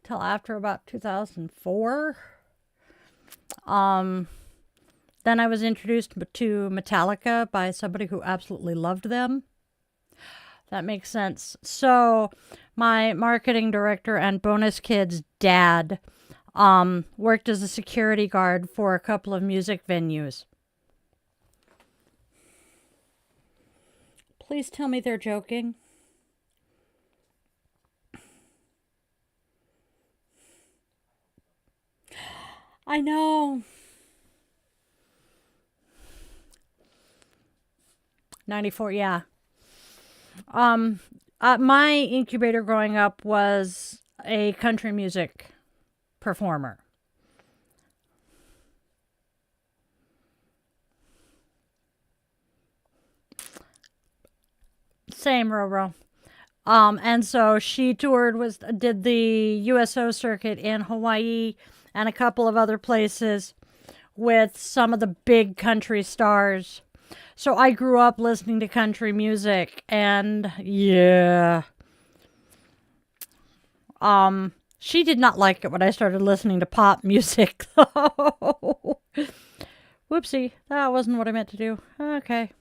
till after about 2004. Then I was introduced to Metallica by somebody who absolutely loved them. That makes sense. So my marketing director and bonus kid's dad worked as a security guard for a couple of music venues. Please tell me they're joking. I know. 94, yeah. My incubator growing up was a country music performer. Same, Roro. And so she did the USO circuit in Hawaii and a couple of other places with some of the big country stars. So I grew up listening to country music, and yeah. She did not like it when I started listening to pop music, though. Whoopsie, that wasn't what I meant to do. Okay.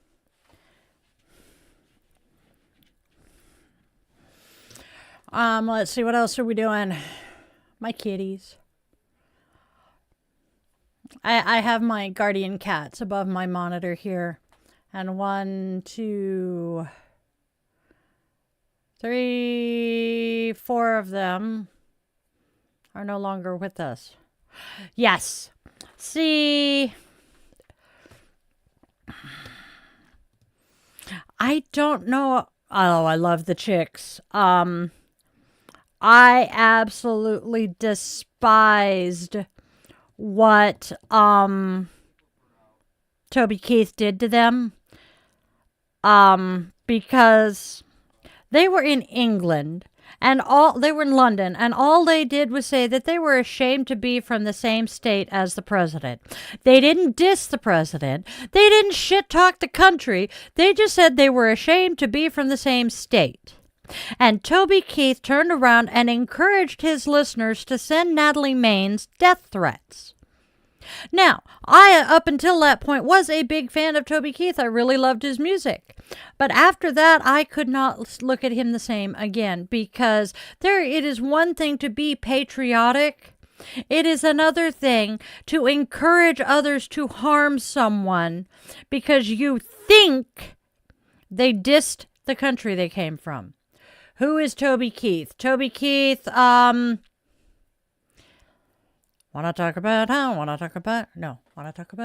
Let's see, what else are we doing? My kitties. I have my guardian cats above my monitor here. And 1, 2, 3, 4 of them are no longer with us. Yes. See, I don't know. Oh, I love the chicks. I absolutely despised what Toby Keith did to them. Because they were in England And they were in London, and all they did was say that they were ashamed to be from the same state as the president. They didn't diss the president. They didn't shit talk the country. They just said they were ashamed to be from the same state. And Toby Keith turned around and encouraged his listeners to send Natalie Maines death threats. Now, I, up until that point, was a big fan of Toby Keith. I really loved his music. But after that, I could not look at him the same again, because it is one thing to be patriotic. It is another thing to encourage others to harm someone because you think they dissed the country they came from. Who is Toby Keith? Toby Keith, wanna talk about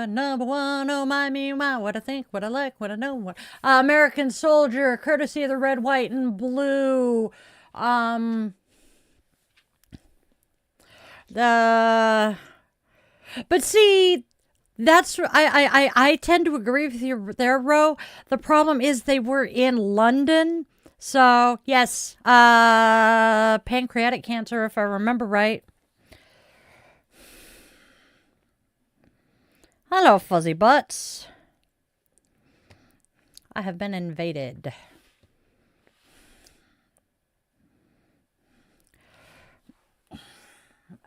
number one, oh my, me, my, what I think, what I like, what I know, what, American Soldier, courtesy of the red, white, and blue, but see, I tend to agree with you there, Ro. The problem is they were in London. So, yes, pancreatic cancer, if I remember right. Hello, fuzzy butts. I have been invaded.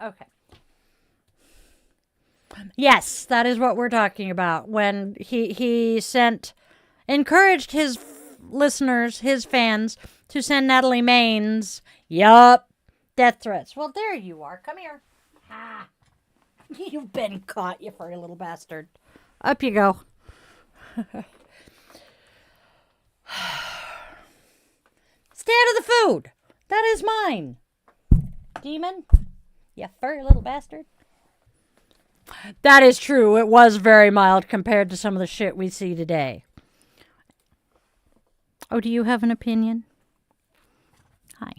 Okay. Yes, that is what we're talking about. When he encouraged his listeners, his fans, to send Natalie Maines, death threats. Well, there you are. Come here. Ha. You've been caught, you furry little bastard. Up you go. Stay out of the food. That is mine. Demon, you furry little bastard. That is true. It was very mild compared to some of the shit we see today. Oh, do you have an opinion? Hi.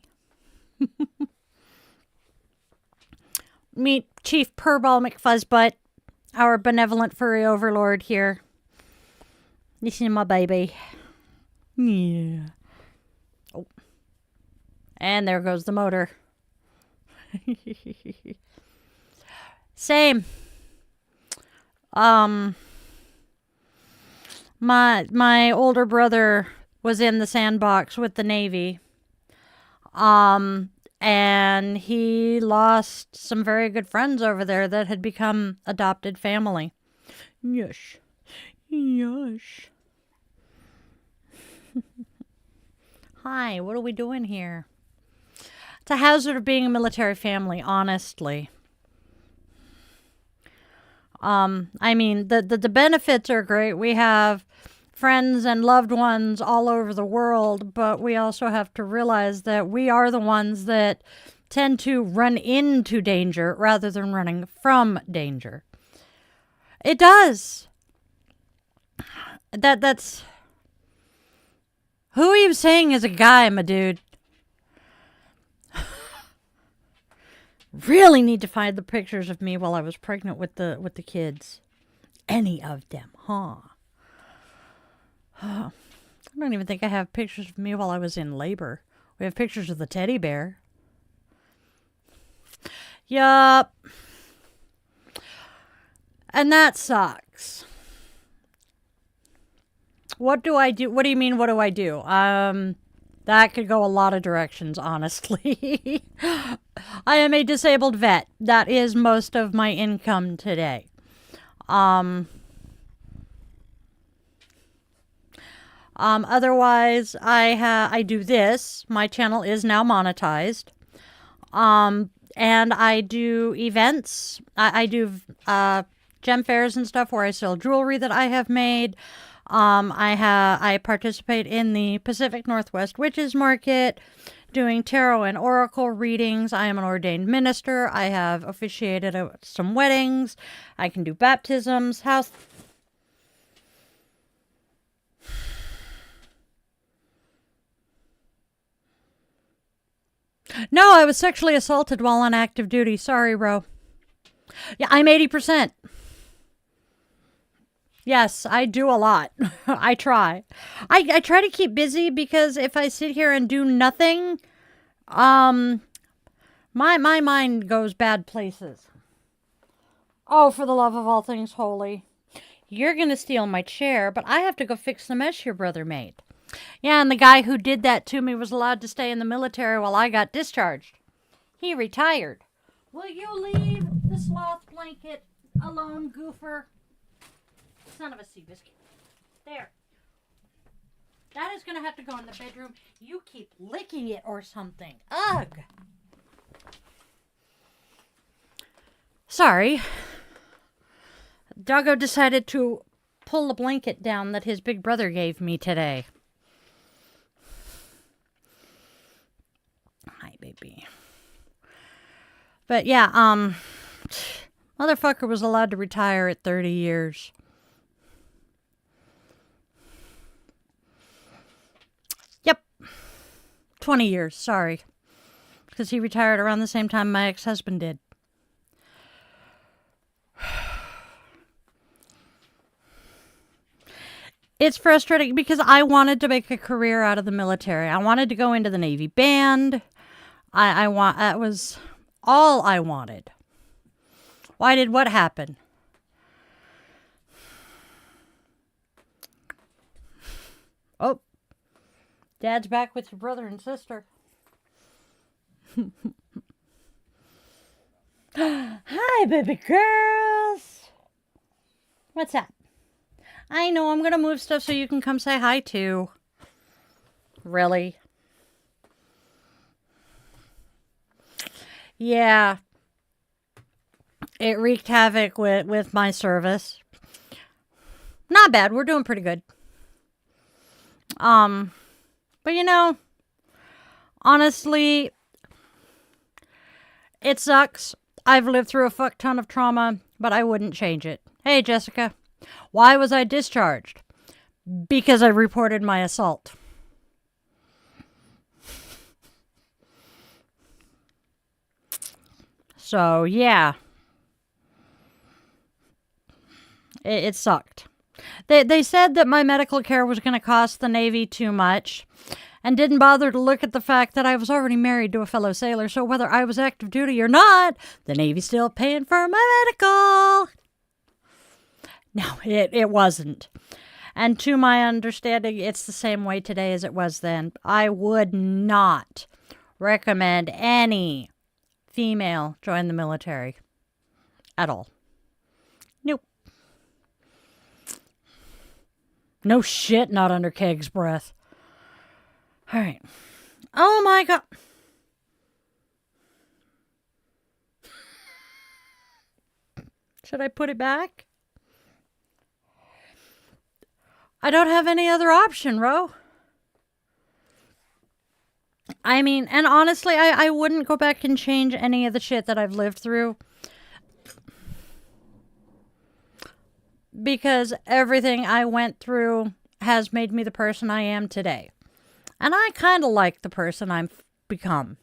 Meet Chief Purball McFuzzbutt, our benevolent furry overlord here. Listen to my baby. Yeah. Oh. And there goes the motor. Same. My older brother was in the sandbox with the Navy. And he lost some very good friends over there that had become adopted family. Yes. Yes. Hi, what are we doing here? It's a hazard of being a military family, honestly. I mean, the benefits are great. We have friends and loved ones all over the world, but we also have to realize that we are the ones that tend to run into danger rather than running from danger. It does. That's... Who are you saying is a guy, my dude? Really need to find the pictures of me while I was pregnant with the kids. Any of them, huh? I don't even think I have pictures of me while I was in labor. We have pictures of the teddy bear. Yup. And that sucks. What do I do? What do you mean, what do I do? That could go a lot of directions, honestly. I am a disabled vet. That is most of my income today. Otherwise, I do this. My channel is now monetized. And I do events. I do gem fairs and stuff where I sell jewelry that I have made. I participate in the Pacific Northwest Witches Market, doing tarot and oracle readings. I am an ordained minister. I have officiated some weddings. I can do baptisms, house... No, I was sexually assaulted while on active duty. Sorry, Ro. Yeah, I'm 80%. Yes, I do a lot. I try. I try to keep busy because if I sit here and do nothing, My mind goes bad places. Oh, for the love of all things holy. You're going to steal my chair, but I have to go fix the mess your brother made. Yeah, and the guy who did that to me was allowed to stay in the military while I got discharged. He retired. Will you leave the sloth blanket alone, goofer? Son of a sea biscuit. There. That is going to have to go in the bedroom. You keep licking it or something. Ugh. Sorry. Doggo decided to pull the blanket down that his big brother gave me today. Hi, baby. But yeah, motherfucker was allowed to retire at 30 years. Yep. 20 years, sorry. Because he retired around the same time my ex-husband did. It's frustrating because I wanted to make a career out of the military. I wanted to go into the Navy band. That was all I wanted. Why did what happen? Oh, Dad's back with your brother and sister. Hi, baby girls. What's that? I know, I'm going to move stuff so you can come say hi too. Really? Yeah. It wreaked havoc with my service. Not bad. We're doing pretty good. But you know, honestly, it sucks. I've lived through a fuck ton of trauma, but I wouldn't change it. Hey, Jessica. Why was I discharged? Because I reported my assault. So, yeah. It sucked. They said that my medical care was going to cost the Navy too much and didn't bother to look at the fact that I was already married to a fellow sailor, so whether I was active duty or not, the Navy's still paying for my medical. No, it wasn't. And to my understanding, it's the same way today as it was then. I would not recommend any female join the military at all. Nope. No shit, not under Keg's breath. All right. Oh my God. Should I put it back? I don't have any other option, Ro. I mean, and honestly, I wouldn't go back and change any of the shit that I've lived through. Because everything I went through has made me the person I am today. And I kind of like the person I've become.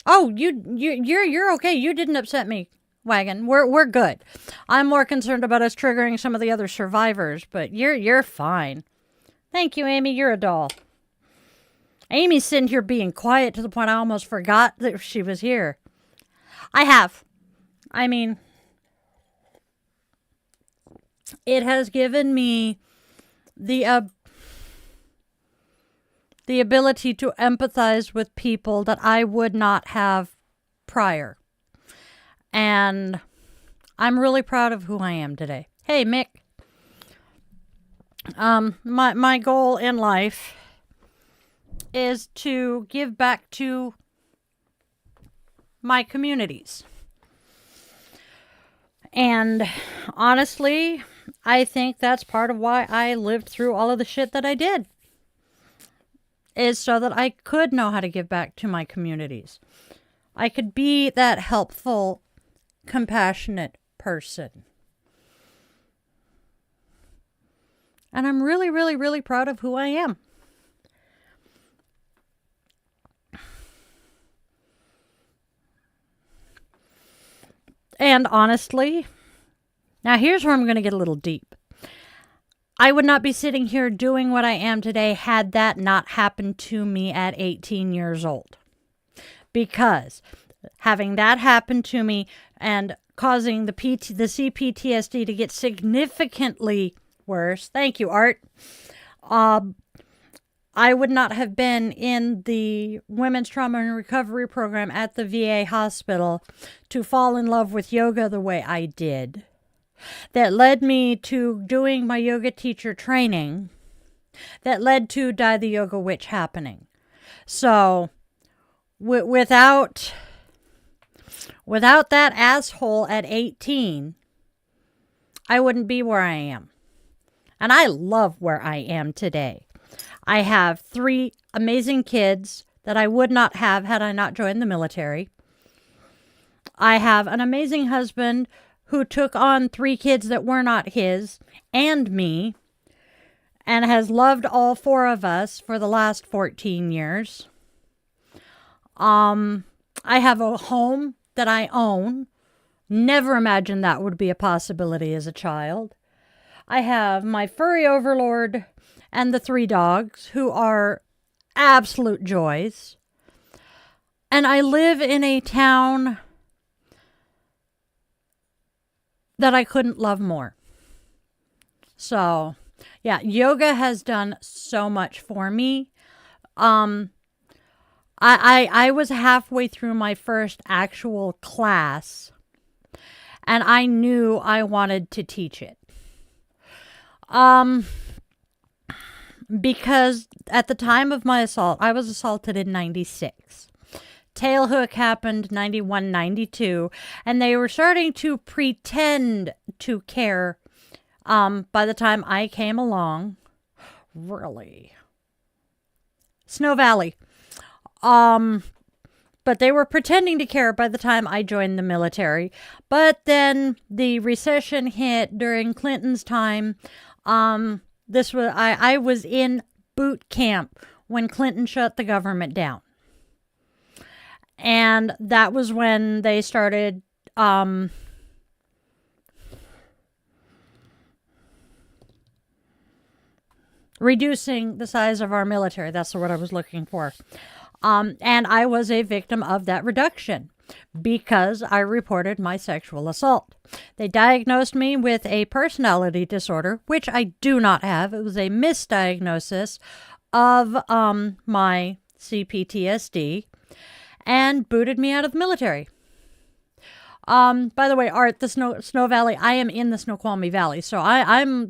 Oh, you're okay. You didn't upset me, Wagon. We're good. I'm more concerned about us triggering some of the other survivors, but you're fine. Thank you, Amy. You're a doll. Amy's sitting here being quiet to the point I almost forgot that she was here. I have. I mean, it has given me the ability to empathize with people that I would not have prior. And I'm really proud of who I am today. Hey, Mick. My goal in life is to give back to my communities. And honestly, I think that's part of why I lived through all of the shit that I did. Is so that I could know how to give back to my communities. I could be that helpful, compassionate person. And I'm really, really, really proud of who I am. And honestly, now here's where I'm going to get a little deep. I would not be sitting here doing what I am today had that not happened to me at 18 years old. Because having that happen to me and causing the CPTSD to get significantly worse, thank you, Art, I would not have been in the Women's Trauma and Recovery Program at the VA hospital to fall in love with yoga the way I did. That led me to doing my yoga teacher training. That led to Die the Yoga Witch happening. So, without that asshole at 18, I wouldn't be where I am. And I love where I am today. I have 3 amazing kids that I would not have had I not joined the military. I have an amazing husband who took on 3 kids that were not his and me and has loved all 4 of us for the last 14 years. I have a home that I own. Never imagined that would be a possibility as a child. I have my furry overlord and the 3 dogs who are absolute joys. And I live in a town that I couldn't love more. So, yeah, yoga has done so much for me. I was halfway through my first actual class, and I knew I wanted to teach it. Because at the time of my assault, I was assaulted in 96. Tailhook happened 91, 92, and they were starting to pretend to care by the time I came along. Really. Snow Valley. But they were pretending to care by the time I joined the military. But then the recession hit during Clinton's time. I was in boot camp when Clinton shut the government down. And that was when they started reducing the size of our military. That's the word I was looking for. And I was a victim of that reduction because I reported my sexual assault. They diagnosed me with a personality disorder, which I do not have. It was a misdiagnosis of my CPTSD, and booted me out of the military. By the way, Art, the Snow Valley, I am in the Snoqualmie Valley, so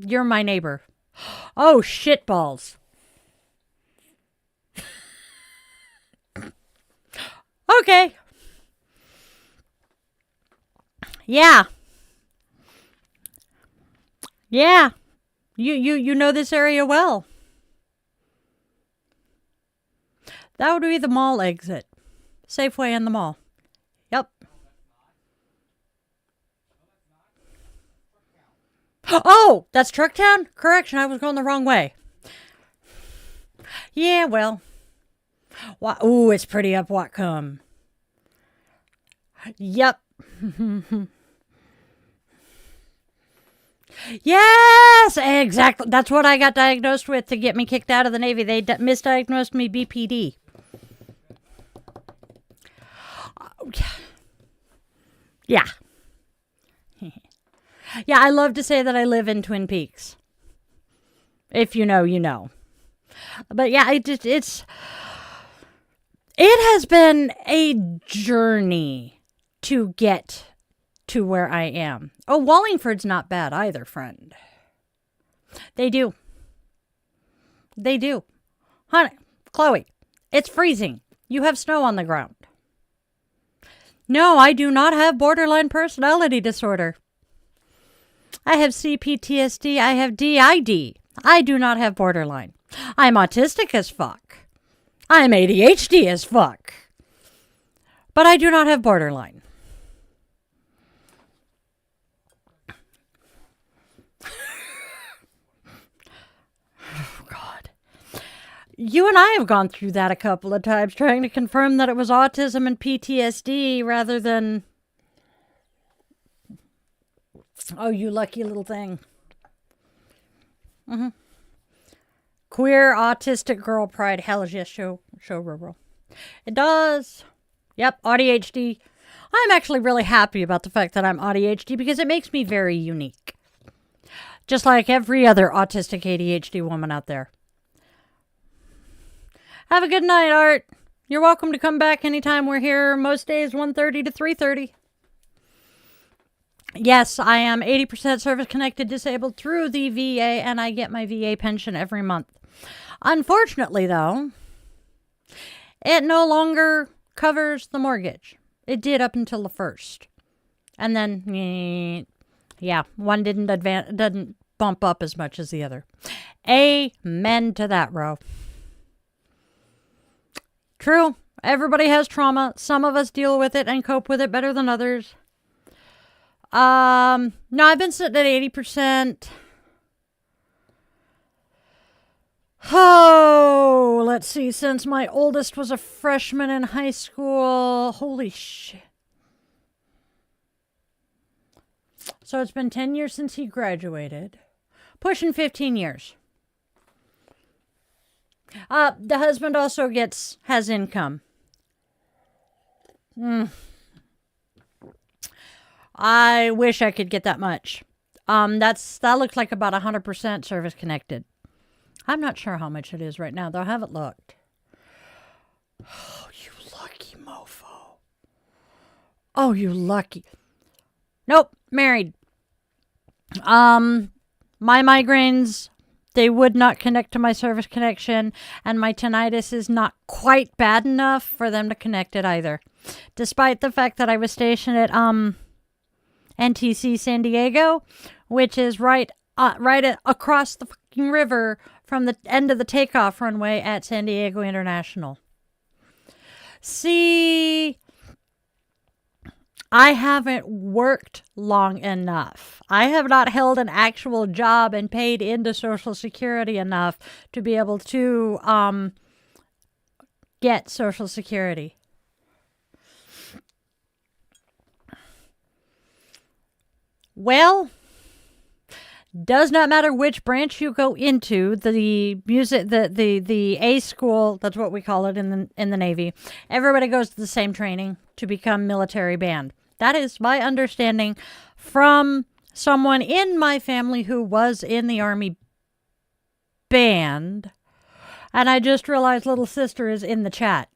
you're my neighbor. Oh, shitballs. Okay. Yeah. Yeah. You know this area well. That would be the mall exit. Safeway and the mall. Yep. Oh, that's Trucktown? Correction, I was going the wrong way. Yeah, well. Ooh, it's pretty up Whatcom. Yep. Yes, exactly. That's what I got diagnosed with to get me kicked out of the Navy. They misdiagnosed me BPD. Yeah. Yeah, I love to say that I live in Twin Peaks. If you know, you know. But yeah, it has been a journey to get to where I am. Oh, Wallingford's not bad either, friend. They do. They do. Honey, Chloe, it's freezing. You have snow on the ground. No, I do not have borderline personality disorder. I have CPTSD. I have DID. I do not have borderline. I'm autistic as fuck. I'm ADHD as fuck. But I do not have borderline. Oh, God. You and I have gone through that a couple of times, trying to confirm that it was autism and PTSD rather than... Oh, you lucky little thing. Queer autistic girl pride. Hell yes, show rural. It does. Yep, ADHD. I'm actually really happy about the fact that I'm ADHD because it makes me very unique. Just like every other autistic ADHD woman out there. Have a good night, Art. You're welcome to come back anytime. We're here most days 1:30 to 3:30. Yes, I am 80% service-connected disabled through the VA, and I get my VA pension every month. Unfortunately, though, it no longer covers the mortgage. It did up until the 1st. And then, yeah, one didn't bump up as much as the other. Amen to that, Ro. True. Everybody has trauma. Some of us deal with it and cope with it better than others. No, I've been sitting at 80%. Oh, let's see. Since my oldest was a freshman in high school. Holy shit. So it's been 10 years since he graduated. Pushing 15 years. The husband also has income. I wish I could get that much. That looks like about 100% service connected. I'm not sure how much it is right now, though I haven't looked. Oh, you lucky mofo. Oh, you lucky. Nope, married. My migraines, they would not connect to my service connection, and my tinnitus is not quite bad enough for them to connect it either. Despite the fact that I was stationed at NTC San Diego, which is right across the fucking river from the end of the takeoff runway at San Diego International. See, I haven't worked long enough. I have not held an actual job and paid into Social Security enough to be able to get Social Security. Well, does not matter which branch you go into. The music, the A school, that's what we call it in the Navy. Everybody goes to the same training to become military band. That is my understanding from someone in my family who was in the Army band. And I just realized little sister is in the chat,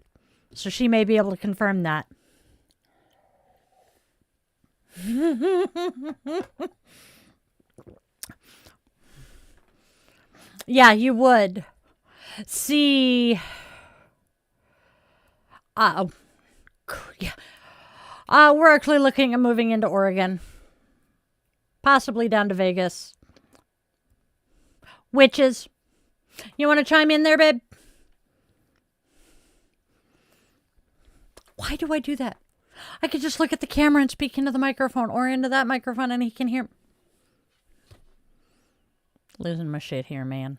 so she may be able to confirm that. Yeah, you would. See, yeah. We're actually looking at moving into Oregon. Possibly down to Vegas. Witches. You want to chime in there, babe? Why do I do that? I could just look at the camera and speak into the microphone or into that microphone and he can hear. Losing my shit here, man.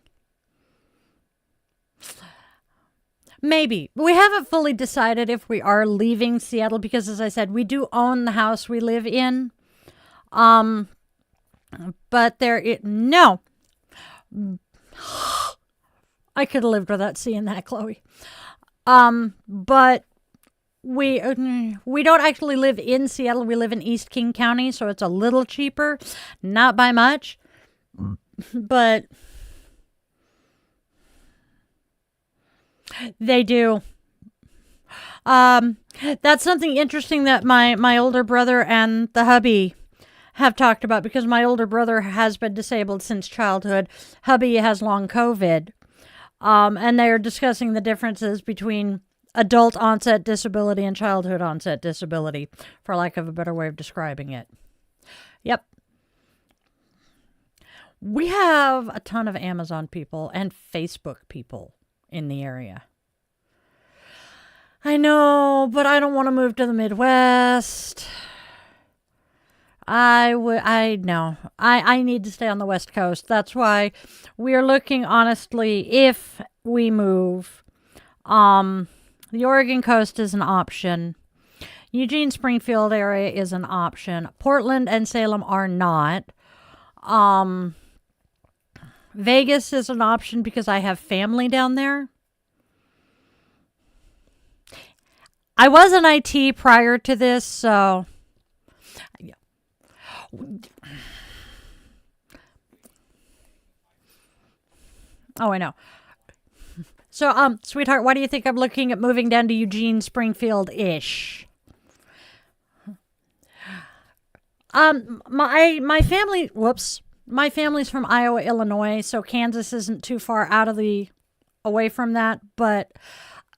Maybe. We haven't fully decided if we are leaving Seattle because, as I said, we do own the house we live in. But no. I could have lived without seeing that, Chloe. But we don't actually live in Seattle. We live in East King County, so it's a little cheaper. Not by much. But they do. That's something interesting that my older brother and the hubby have talked about, because my older brother has been disabled since childhood. Hubby has long COVID. And they're discussing the differences between adult onset disability and childhood onset disability, for lack of a better way of describing it. Yep. We have a ton of Amazon people and Facebook people in the area. I know, but I don't want to move to the Midwest. I need to stay on the West Coast. That's why we are looking, honestly, if we move. The Oregon coast is an option. Eugene, Springfield area is an option. Portland and Salem are not. Vegas is an option because I have family down there. I was in IT prior to this, so... Oh, I know. So, sweetheart, why do you think I'm looking at moving down to Eugene, Springfield-ish? My family, my family's from Iowa, Illinois, so Kansas isn't too far away from that, but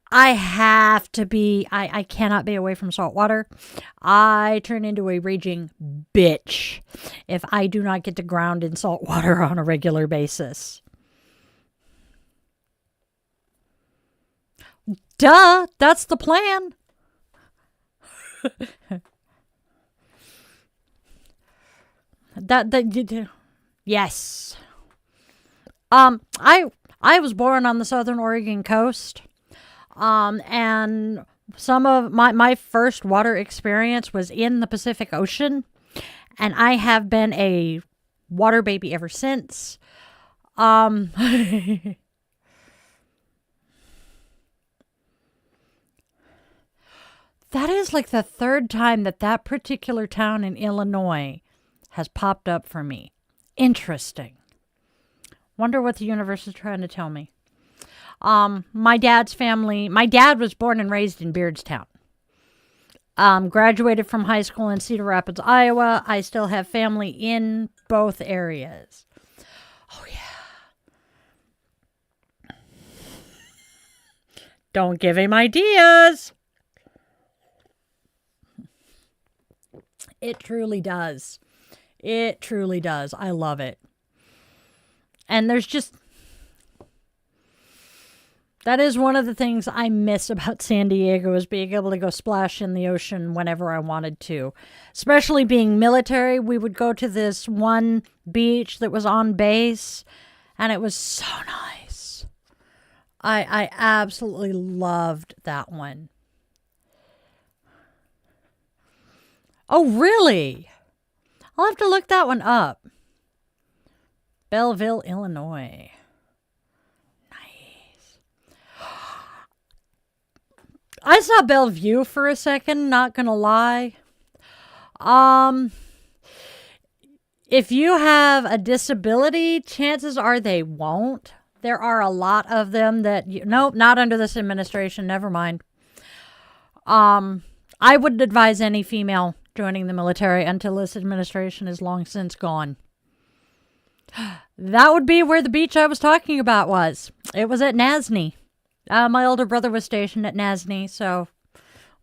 I have to be, I cannot be away from salt water. I turn into a raging bitch if I do not get to ground in salt water on a regular basis. Duh, that's the plan. Yes. I was born on the southern Oregon coast. And some of my first water experience was in the Pacific Ocean, and I have been a water baby ever since. That is like the third time that particular town in Illinois has popped up for me. Interesting. Wonder what the universe is trying to tell me. My dad's family, my dad was born and raised in Beardstown. Graduated from high school in Cedar Rapids, Iowa. I still have family in both areas. Oh, yeah. Don't give him ideas. It truly does. It truly does. I love it. And there's just... That is one of the things I miss about San Diego, is being able to go splash in the ocean whenever I wanted to. Especially being military, we would go to this one beach that was on base, and it was so nice. I absolutely loved that one. Oh, really? I'll have to look that one up. Belleville, Illinois. Nice. I saw Bellevue for a second, not gonna lie. If you have a disability, chances are they won't. There are a lot of them that... Nope, not under this administration. Never mind. I wouldn't advise any female joining the military until this administration is long since gone. That would be where the beach I was talking about was. It was at Nasney. My older brother was stationed at Nasney, so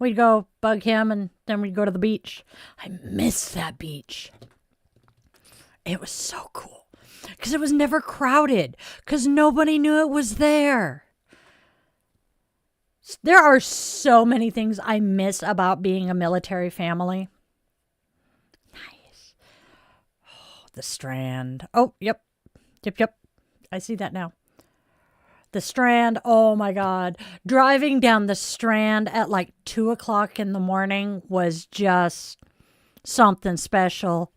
we'd go bug him and then we'd go to the beach. I miss that beach. It was so cool because it was never crowded because nobody knew it was there. There are so many things I miss about being a military family. Nice. Oh, the Strand. Oh, yep. Yep. I see that now. The Strand. Oh, my God. Driving down the Strand at like 2 o'clock in the morning was just something special.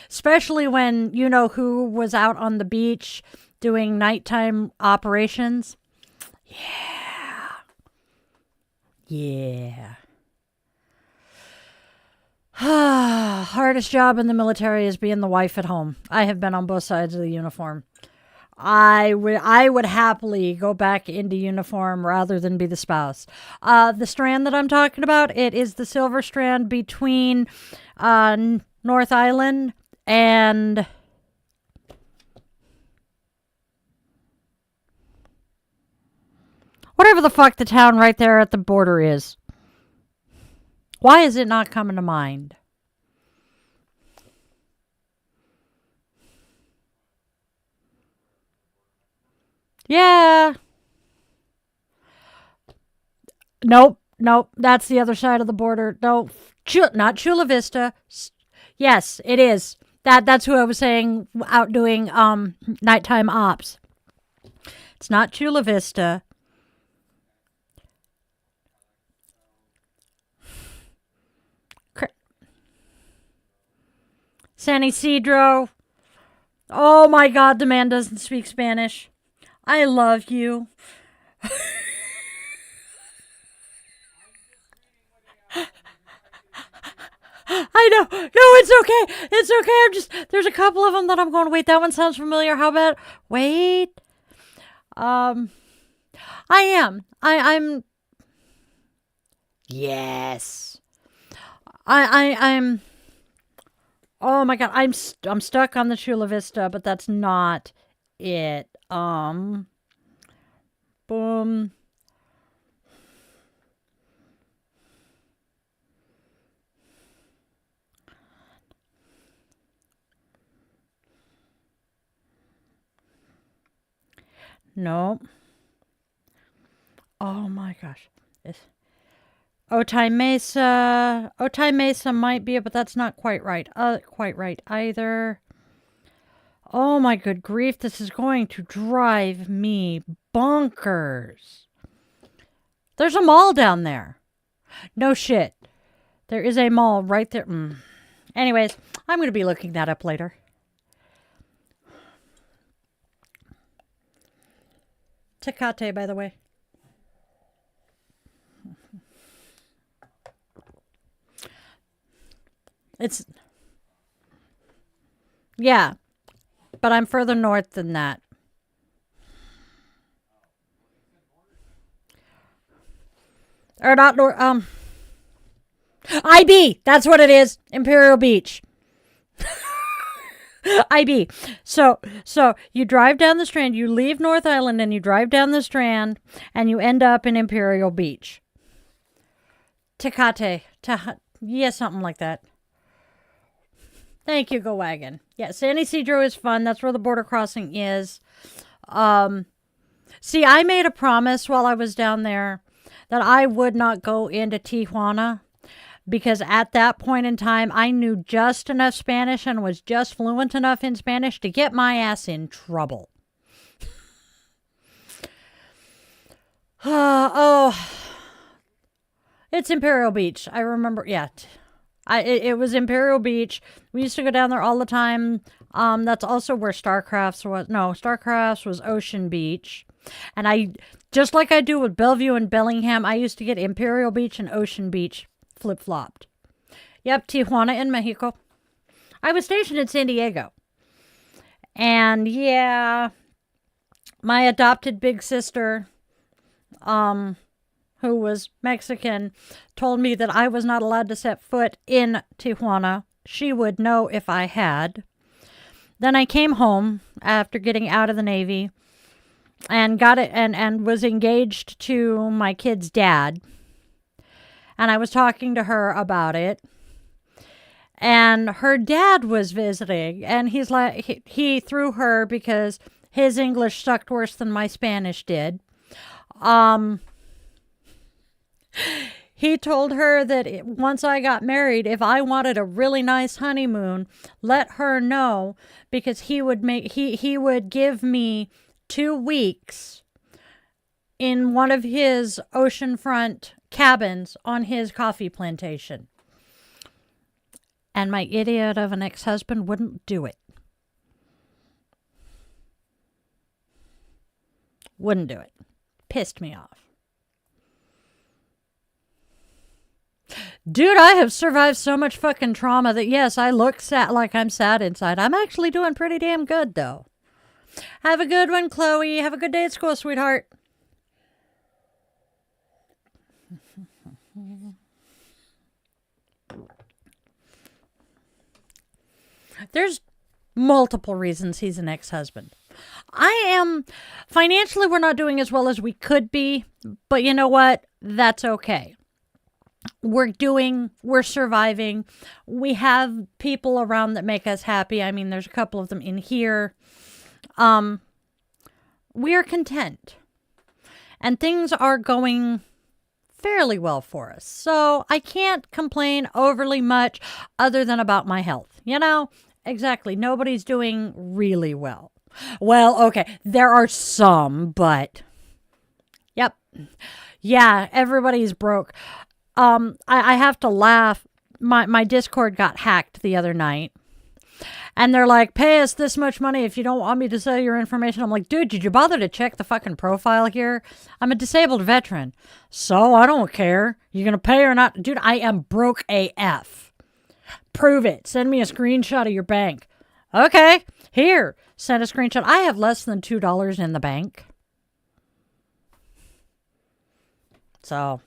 Especially when you know who was out on the beach doing nighttime operations. Yeah. Hardest job in the military is being the wife at home. I have been on both sides of the uniform. I would happily go back into uniform rather than be the spouse. The Strand that I'm talking about, it is the Silver Strand between North Island and... whatever the fuck the town right there at the border is. Why is it not coming to mind? Yeah. Nope. That's the other side of the border. No, not Chula Vista. Yes, it is. That's who I was saying out doing nighttime ops. It's not Chula Vista. San Isidro. Oh my God, the man doesn't speak Spanish. I love you. I know. No, it's okay. It's okay. There's a couple of them that I'm going, wait, that one sounds familiar. How about, wait. I am. I'm, yes. I'm, oh my God. I'm stuck on the Chula Vista, but that's not it. Boom. No. Oh my gosh. Otay Mesa. Otay Mesa might be it, but that's not quite right. Quite right either. Oh my good grief. This is going to drive me bonkers. There's a mall down there. No shit. There is a mall right there. Anyways, I'm going to be looking that up later. Tecate, by the way. It's, yeah, but I'm further north than that. Or not north, IB, that's what it is. Imperial Beach. IB. So you drive down the Strand, you leave North Island and you drive down the Strand and you end up in Imperial Beach. Tecate. Yeah, something like that. Thank you, Go Wagon. Yeah, San Isidro is fun. That's where the border crossing is. See, I made a promise while I was down there that I would not go into Tijuana because at that point in time, I knew just enough Spanish and was just fluent enough in Spanish to get my ass in trouble. It's Imperial Beach. I remember, yeah. It was Imperial Beach. We used to go down there all the time. That's also where Starcrafts was. No, Starcrafts was Ocean Beach. And I, just like I do with Bellevue and Bellingham, I used to get Imperial Beach and Ocean Beach flip-flopped. Yep, Tijuana in Mexico. I was stationed in San Diego. And yeah, my adopted big sister, who was Mexican, told me that I was not allowed to set foot in Tijuana. She would know if I had. Then I came home after getting out of the Navy and got it and was engaged to my kid's dad. And I was talking to her about it. And her dad was visiting, and he's like, he threw her because his English sucked worse than my Spanish did. He told her that once I got married, if I wanted a really nice honeymoon, let her know because he would give me 2 weeks in one of his oceanfront cabins on his coffee plantation. And my idiot of an ex-husband wouldn't do it. Wouldn't do it. Pissed me off. Dude, I have survived so much fucking trauma that yes, I look sad, like I'm sad inside. I'm actually doing pretty damn good, though. Have a good one, Chloe. Have a good day at school, sweetheart. There's multiple reasons he's an ex-husband. Financially, we're not doing as well as we could be, but you know what? That's okay. We're surviving. We have people around that make us happy. I mean, there's a couple of them in here. We are content. And things are going fairly well for us. So I can't complain overly much other than about my health. You know, exactly. Nobody's doing really well. Well, okay. There are some, but yep. Yeah, everybody's broke. I have to laugh. My Discord got hacked the other night. And they're like, pay us this much money if you don't want me to sell your information. I'm like, dude, did you bother to check the fucking profile here? I'm a disabled veteran. So I don't care. You gonna pay or not? Dude, I am broke AF. Prove it. Send me a screenshot of your bank. Okay, here. Send a screenshot. I have less than $2 in the bank. So,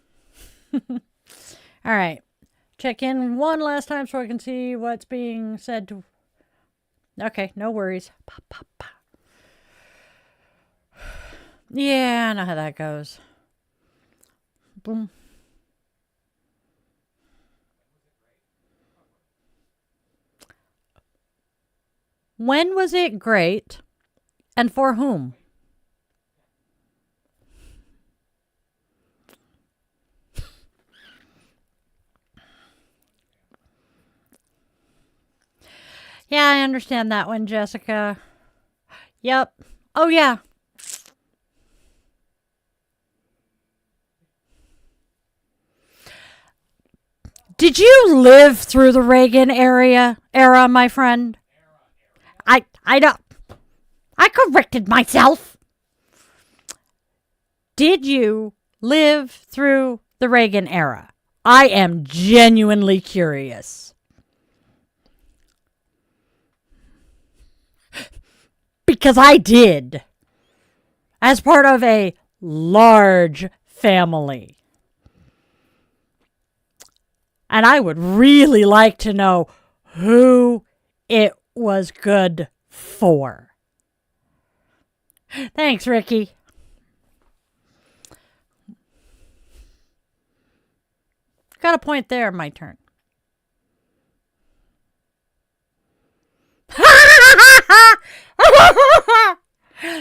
all right. Check in one last time so I can see what's being said to... Okay, no worries. Pa, pa, pa. Yeah, I know how that goes. Boom. When was it great? And for whom? Yeah, I understand that one, Jessica. Yep. Oh, yeah. Did you live through the Reagan era, my friend? I don't. I corrected myself. Did you live through the Reagan era? I am genuinely curious. Because I did. As part of a large family. And I would really like to know who it was good for. Thanks, Ricky. Got a point there, my turn.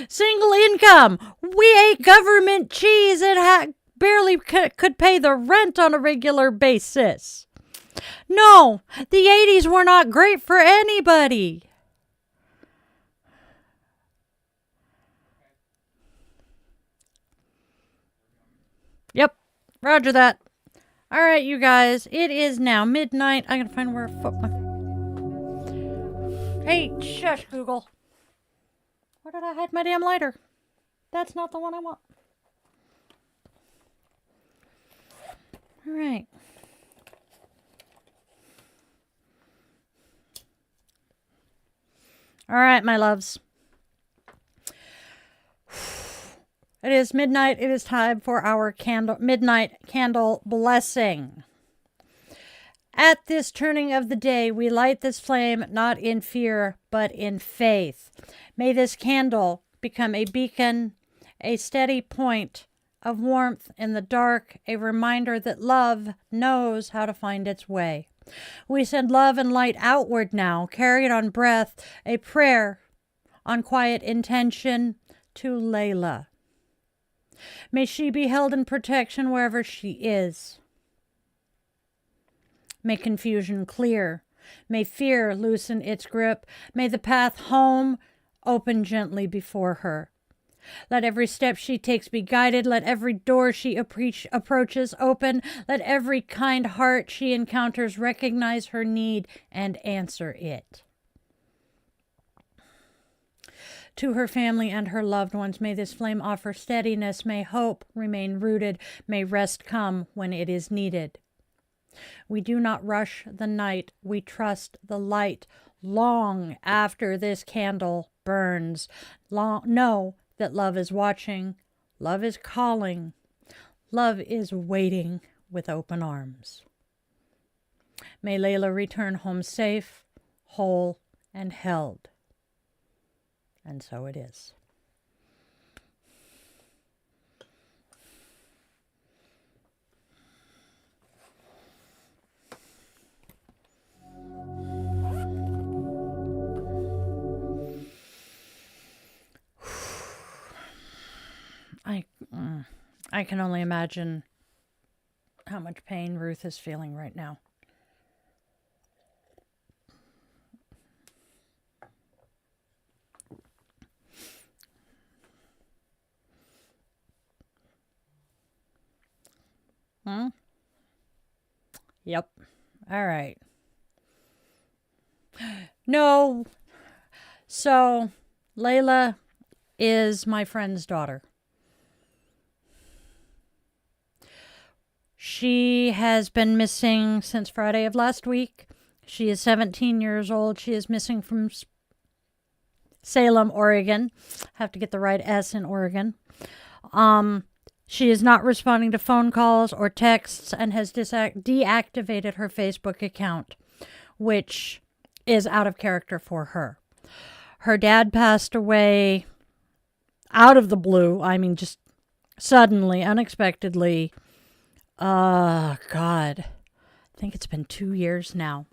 Single income. We ate government cheese and barely could pay the rent on a regular basis. No, the 80s were not great for anybody. Yep, roger that. All right, you guys, it is now midnight. I gotta find where I put my... Hey, shush, Google. Where did I hide my damn lighter? That's not the one I want. All right. All right, my loves. It is midnight. It is time for our midnight candle blessing. At this turning of the day, we light this flame not in fear, but in faith. May this candle become a beacon, a steady point of warmth in the dark, a reminder that love knows how to find its way. We send love and light outward now, carried on breath, a prayer on quiet intention to Layla. May she be held in protection wherever she is. May confusion clear. May fear loosen its grip. May the path home open gently before her. Let every step she takes be guided. Let every door she approaches open. Let every kind heart she encounters recognize her need and answer it. To her family and her loved ones, may this flame offer steadiness. May hope remain rooted. May rest come when it is needed. We do not rush the night. We trust the light. Long after this candle burns, know that love is watching. Love is calling. Love is waiting with open arms. May Layla return home safe, whole, and held. And so it is. I can only imagine how much pain Ruth is feeling right now. Yep. All right. No. So, Layla is my friend's daughter. She has been missing since Friday of last week. She is 17 years old. She is missing from Salem, Oregon. Have to get the right S in Oregon. She is not responding to phone calls or texts and has deactivated her Facebook account, which is out of character for her. Her dad passed away out of the blue. I mean, just suddenly, unexpectedly. God. I think it's been 2 years now.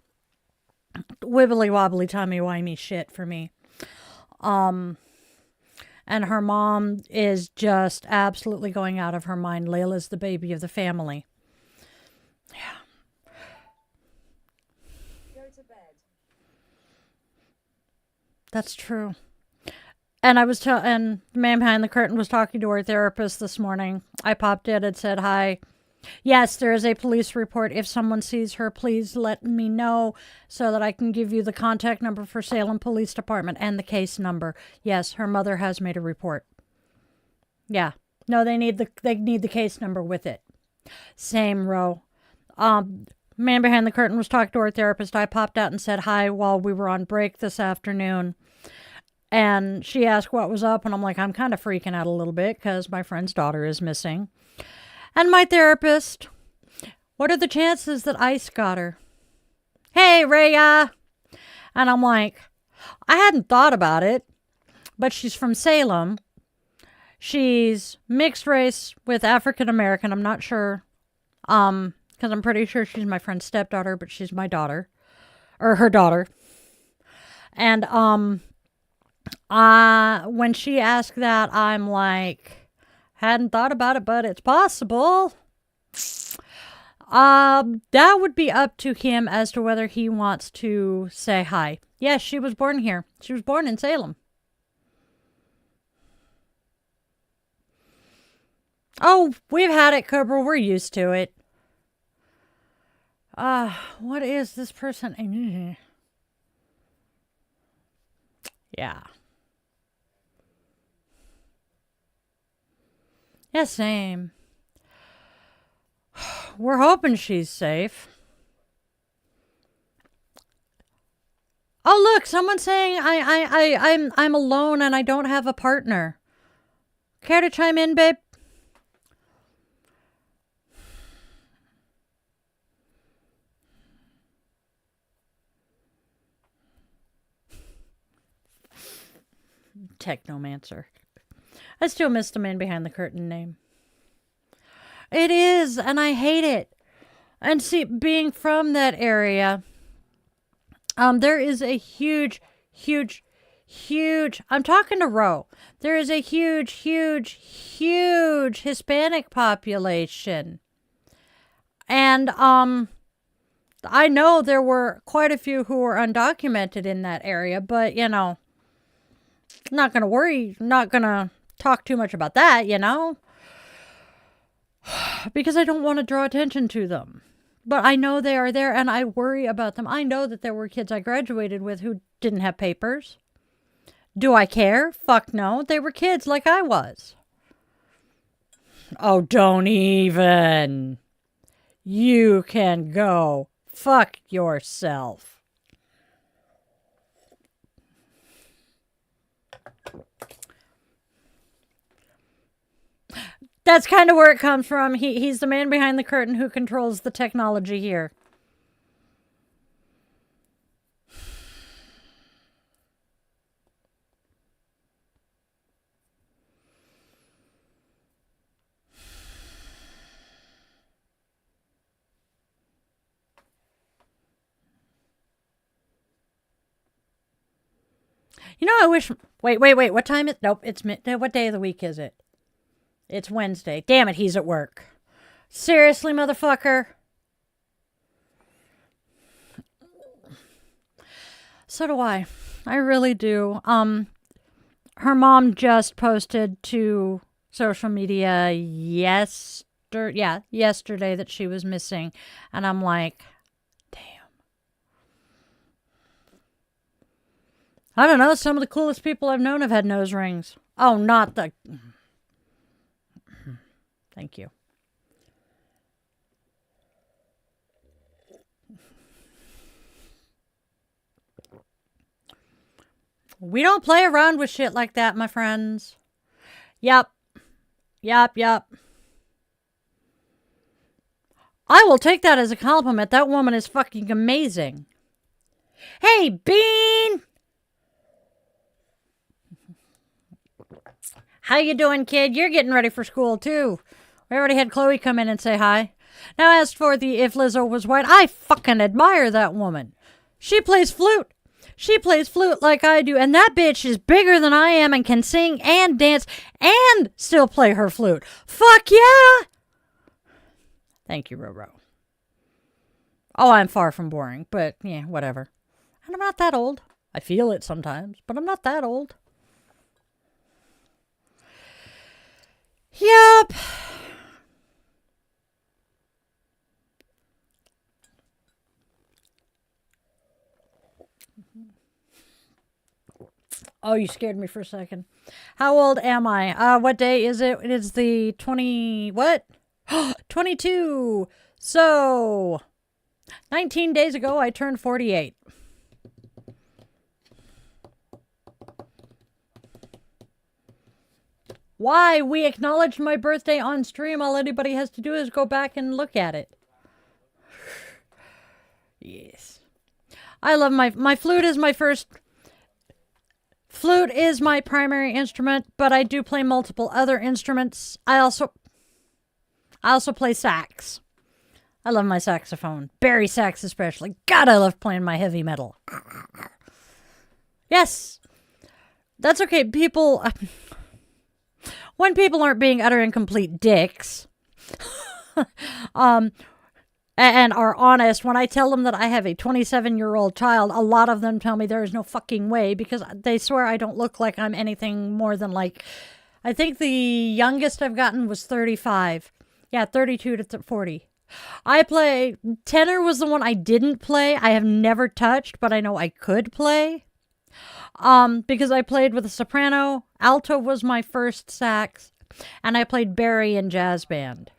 Wibbly wobbly, timey wimey shit for me. And her mom is just absolutely going out of her mind. Layla's the baby of the family. Yeah. Go to bed. That's true. And and the man behind the curtain was talking to her therapist this morning. I popped in and said hi. Yes, there is a police report. If someone sees her, please let me know so that I can give you the contact number for Salem Police Department and the case number. Yes, her mother has made a report. Yeah. No, they need the case number with it. Same row. Man behind the curtain was talking to her therapist. I popped out and said hi while we were on break this afternoon. And she asked what was up, and I'm like, I'm kind of freaking out a little bit because my friend's daughter is missing. And my therapist, what are the chances that ICE got her? Hey, Rhea. And I'm like, I hadn't thought about it, but she's from Salem. She's mixed race with African American. I'm not sure, because I'm pretty sure she's my friend's stepdaughter, but she's my daughter, or her daughter. And when she asked that, I'm like, hadn't thought about it, but it's possible. That would be up to him as to whether he wants to say hi. Yes, she was born here. She was born in Salem. Oh, we've had it, Cobra. We're used to it. What is this person? Yeah. Yeah, same. We're hoping she's safe. Oh, look, someone's saying I'm alone and I don't have a partner. Care to chime in, babe? Technomancer. I still miss the man behind the curtain name. It is, and I hate it. And see, being from that area, there is a huge, I'm talking to Ro. There is a huge Hispanic population. And I know there were quite a few who were undocumented in that area, but, not going to worry, not going to talk too much about that, because I don't want to draw attention to them. But I know they are there and I worry about them. I know that there were kids I graduated with who didn't have papers. Do I care? Fuck no. They were kids like I was. Oh, don't even. You can go fuck yourself. That's kind of where it comes from. He's the man behind the curtain who controls the technology here. I wish... Wait. What time is... Nope, it's... What day of the week is it? It's Wednesday. Damn it, he's at work. Seriously, motherfucker? So do I. I really do. Her mom just posted to social media yesterday that she was missing. And I'm like, damn. I don't know. Some of the coolest people I've known have had nose rings. Oh, not the... Thank you. We don't play around with shit like that, my friends. Yep. I will take that as a compliment. That woman is fucking amazing. Hey, Bean! How you doing, kid? You're getting ready for school, too. We already had Chloe come in and say hi. Now, as for the if Lizzo was white, I fucking admire that woman. She plays flute. She plays flute like I do, and that bitch is bigger than I am and can sing and dance and still play her flute. Fuck yeah! Thank you, Roro. Oh, I'm far from boring, but yeah, whatever. And I'm not that old. I feel it sometimes, but I'm not that old. Yep. Oh, you scared me for a second. How old am I? What day is it? It is the 22. So, 19 days ago, I turned 48. Why? We acknowledged my birthday on stream. All anybody has to do is go back and look at it. Yes. I love my flute is my first... Flute is my primary instrument, but I do play multiple other instruments. I also play sax. I love my saxophone. Barry sax especially. God, I love playing my heavy metal. Yes. That's okay. People... When people aren't being utter and complete dicks, and are honest, when I tell them that I have a 27-year-old child, a lot of them tell me there is no fucking way because they swear I don't look like I'm anything more than like, I think the youngest I've gotten was 35. Yeah, 32 to 40. I play, tenor was the one I didn't play. I have never touched, but I know I could play. Because I played with a soprano. Alto was my first sax, and I played Barry in jazz band.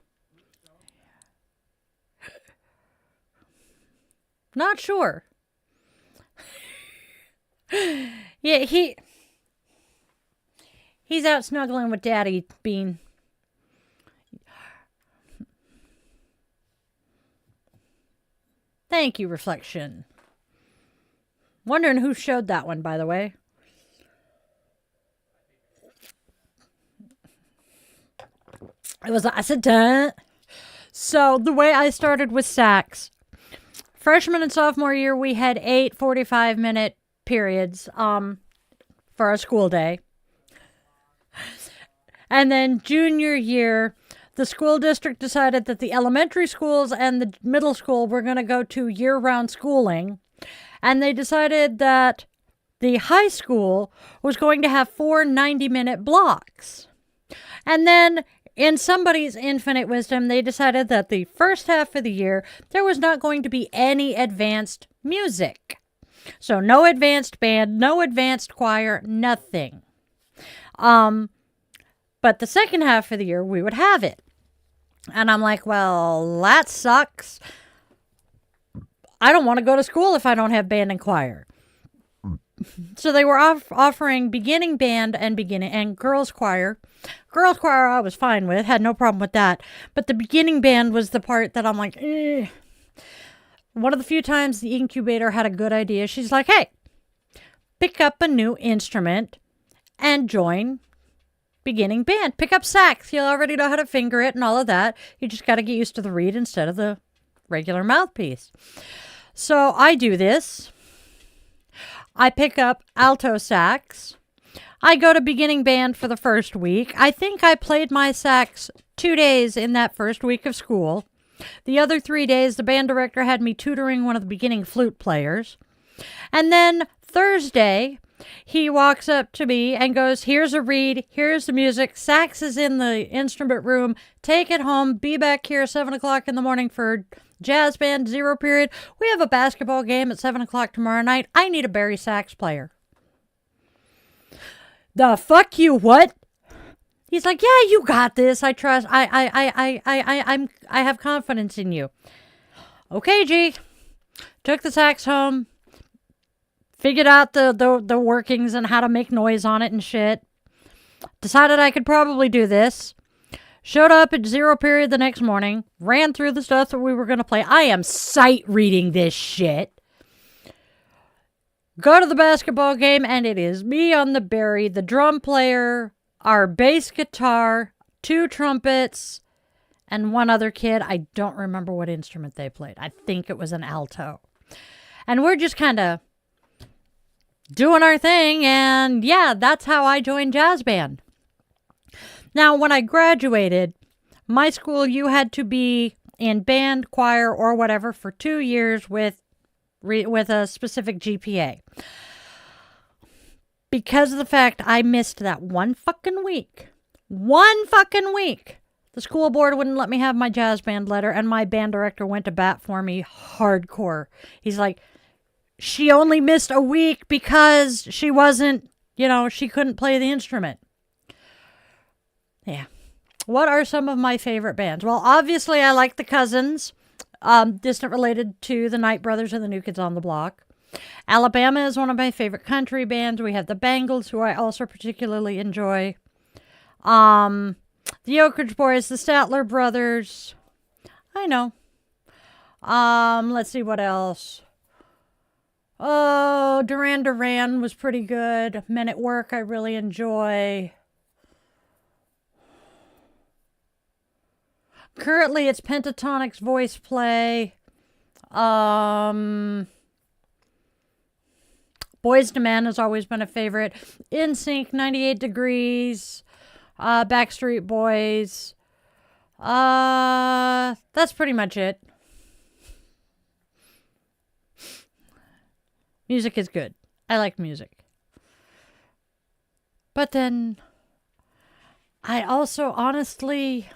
Not sure. Yeah, he's out snuggling with Daddy Bean. Thank you, Reflection. Wondering who showed that one, by the way. It was accident. So the way I started with sax, freshman and sophomore year, we had 8 45-minute periods for a school day. And then junior year, the school district decided that the elementary schools and the middle school were going to go to year-round schooling. And they decided that the high school was going to have 4 90-minute blocks. And then, in somebody's infinite wisdom, they decided that the first half of the year, there was not going to be any advanced music. So no advanced band, no advanced choir, nothing. But the second half of the year, we would have it. And I'm like, well, that sucks. I don't want to go to school if I don't have band and choir. So they were offering beginning band and girls choir. Girls choir I was fine with, had no problem with that. But the beginning band was the part that I'm like, eh. One of the few times the incubator had a good idea, she's like, hey, pick up a new instrument and join beginning band. Pick up sax. You already know how to finger it and all of that. You just got to get used to the reed instead of the regular mouthpiece. So I do this. I pick up alto sax. I go to beginning band for the first week. I think I played my sax 2 days in that first week of school. The other 3 days, the band director had me tutoring one of the beginning flute players. And then Thursday, he walks up to me and goes, here's a reed, here's the music, sax is in the instrument room, take it home, be back here 7 o'clock in the morning for jazz band 0 period. We have a basketball game at 7 o'clock tomorrow night. I need a Barry sax player. The fuck you what? He's like, yeah, you got this. I trust. I have confidence in you. Okay, G. Took the sax home. Figured out the workings and how to make noise on it and shit. Decided I could probably do this. Showed up at 0 period the next morning. Ran through the stuff that we were going to play. I am sight reading this shit. Go to the basketball game, and it is me on the berry, the drum player, our bass guitar, 2 trumpets, and 1 other kid. I don't remember what instrument they played. I think it was an alto. And we're just kind of doing our thing, and yeah, that's how I joined jazz band. Now, when I graduated, my school, you had to be in band, choir, or whatever for 2 years with a specific GPA. Because of the fact I missed that one fucking week, the school board wouldn't let me have my jazz band letter, and my band director went to bat for me hardcore. He's like, she only missed a week because she wasn't, she couldn't play the instrument. Yeah. What are some of my favorite bands? Well, obviously I like the Cousins. Distant related to the Knight Brothers and the New Kids on the Block. Alabama is one of my favorite country bands. We have the Bangles, who I also particularly enjoy. The Oak Ridge Boys, the Statler Brothers. I know. Let's see what else. Oh, Duran Duran was pretty good. Men at Work I really enjoy. Currently, it's Pentatonic's Voice Play. Boyz II Men has always been a favorite. NSYNC, 98 Degrees, Backstreet Boys. That's pretty much it. Music is good. I like music. But then, I also honestly,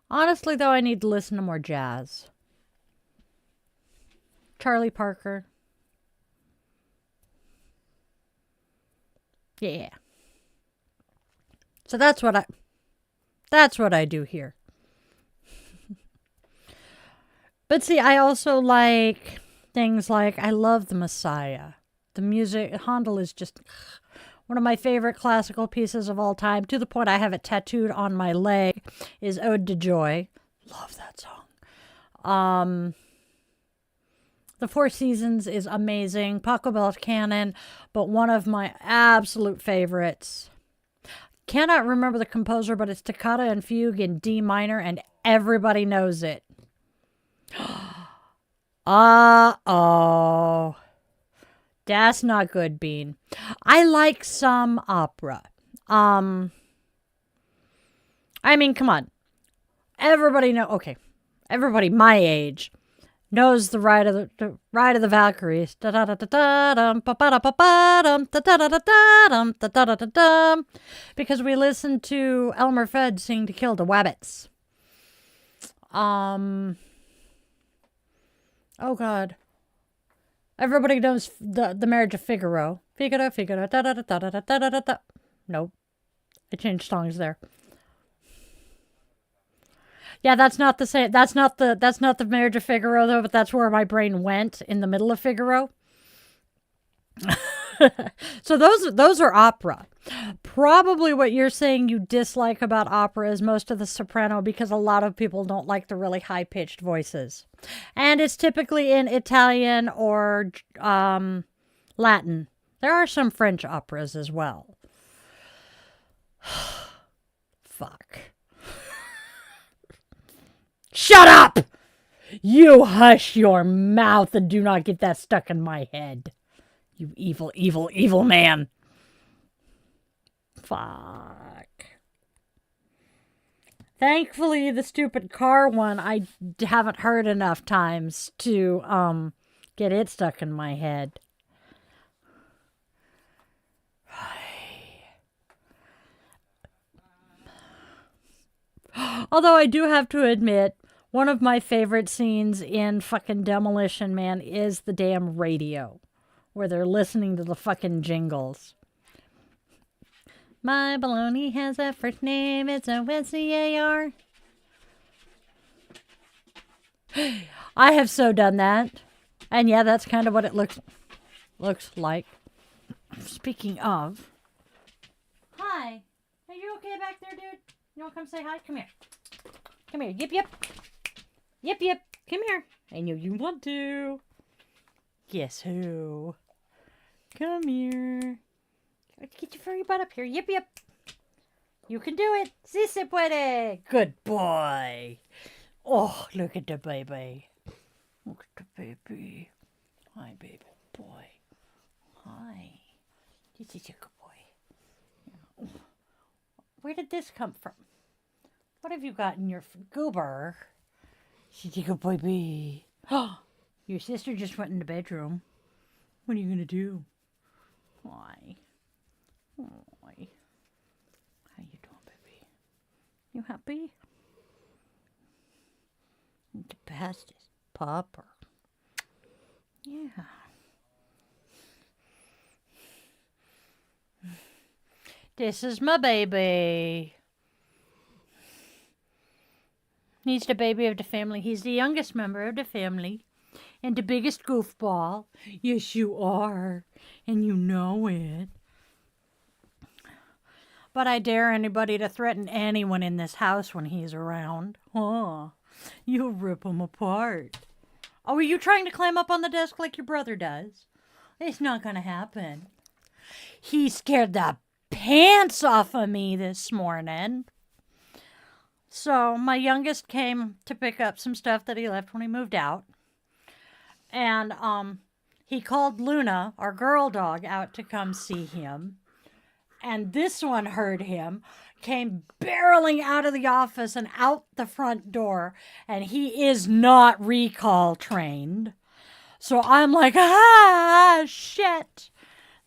though, I need to listen to more jazz. Charlie Parker. Yeah. So that's what I do here. But see, I also like things like, I love the Messiah. The music, Handel is just one of my favorite classical pieces of all time, to the point I have it tattooed on my leg, is Ode to Joy. Love that song. The Four Seasons is amazing. Pachelbel's Canon, but one of my absolute favorites. Cannot remember the composer, but it's Toccata and Fugue in D minor, and everybody knows it. Uh-oh. That's not good, Bean. I like some opera. I mean, come on. Everybody my age knows the Ride of the Valkyries. Because we listened to Elmer Fudd sing To Kill the Wabbits. Oh God. Everybody knows the Marriage of Figaro. Figaro, da-da-da-da-da-da-da-da-da-da. Nope. I changed songs there. Yeah, that's not the same. That's not the Marriage of Figaro though, but that's where my brain went in the middle of Figaro. So those are opera. Probably what you're saying you dislike about opera is most of the soprano, because a lot of people don't like the really high-pitched voices. And it's typically in Italian or Latin. There are some French operas as well. Fuck. Shut up! You hush your mouth and do not get that stuck in my head. You evil, evil, evil man. Fuck. Thankfully, the stupid car one I haven't heard enough times to get it stuck in my head. Although I do have to admit, one of my favorite scenes in fucking Demolition Man is the damn radio. where they're listening to the fucking jingles. My baloney has a first name. It's a WCAR. I have so done that. And yeah, that's kind of what it looks like. Speaking of. Hi. Are you okay back there, dude? You want to come say hi? Come here. Come here. Yip, yip. Yip, yip. Come here. I know you want to. Guess who? Come here. Get your furry butt up here. Yip, yip. You can do it. Si se puede. Good boy. Oh, look at the baby. Look at the baby. Hi, baby boy. Hi. This is a good boy. Where did this come from? What have you got in your goober? She's a good baby. Your sister just went in the bedroom. What are you going to do? Why? Why? How you doing, baby? You happy? The bestest pupper. Yeah. This is my baby. He's the baby of the family. He's the youngest member of the family. And the biggest goofball. Yes, you are. And you know it. But I dare anybody to threaten anyone in this house when he's around. You'll rip him apart. Oh, are you trying to climb up on the desk like your brother does? It's not going to happen. He scared the pants off of me this morning. So my youngest came to pick up some stuff that he left when he moved out. And he called Luna, our girl dog, out to come see him. And this one heard him, came barreling out of the office and out the front door. And he is not recall trained. So I'm like, shit.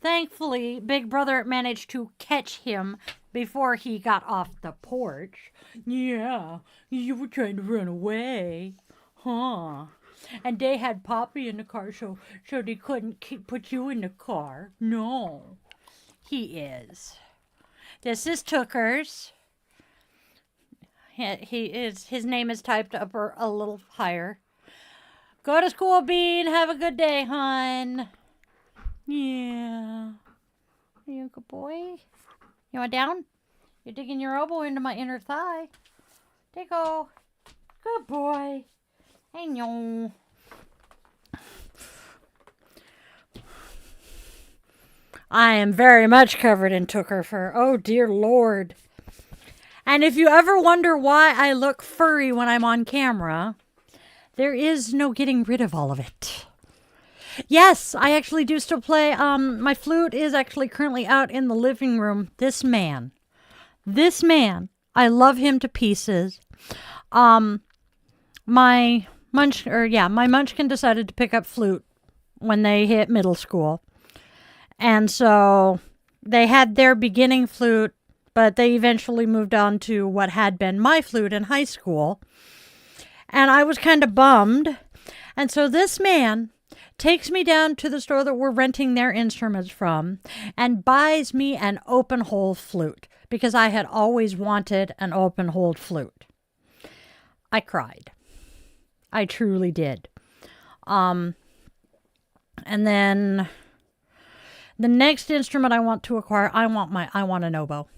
Thankfully, Big Brother managed to catch him before he got off the porch. Yeah, you were trying to run away. Huh. And they had Poppy in the car, so they couldn't put you in the car. No. He is. This is Tooker's. His name is typed up a little higher. Go to school, Bean. Have a good day, hon. Yeah. Are you a good boy? You want down? You're digging your elbow into my inner thigh. There you go. Good boy. I know. I am very much covered in Tooker fur. Oh, dear Lord. And if you ever wonder why I look furry when I'm on camera, there is no getting rid of all of it. Yes, I actually do still play. My flute is actually currently out in the living room. This man, I love him to pieces. My munchkin decided to pick up flute when they hit middle school. And so they had their beginning flute, but they eventually moved on to what had been my flute in high school. And I was kind of bummed. And so this man takes me down to the store that we're renting their instruments from and buys me an open-hole flute because I had always wanted an open-hole flute. I cried. I truly did. And then the next instrument I want to acquire, I want an oboe.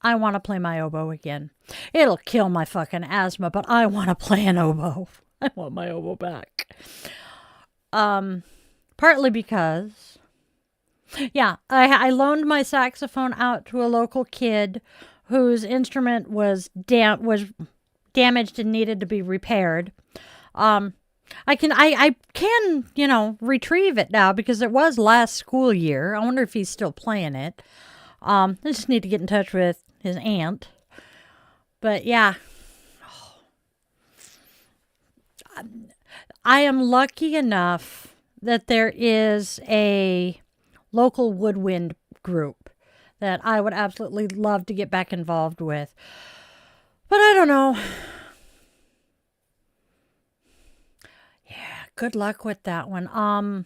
I want to play my oboe again. It'll kill my fucking asthma, but I want to play an oboe. I want my oboe back. Partly because, I loaned my saxophone out to a local kid whose instrument was damaged and needed to be repaired. I can, retrieve it now because it was last school year. I wonder if he's still playing it. I just need to get in touch with his aunt. But yeah. I am lucky enough that there is a local woodwind group that I would absolutely love to get back involved with. But I don't know. Yeah, good luck with that one.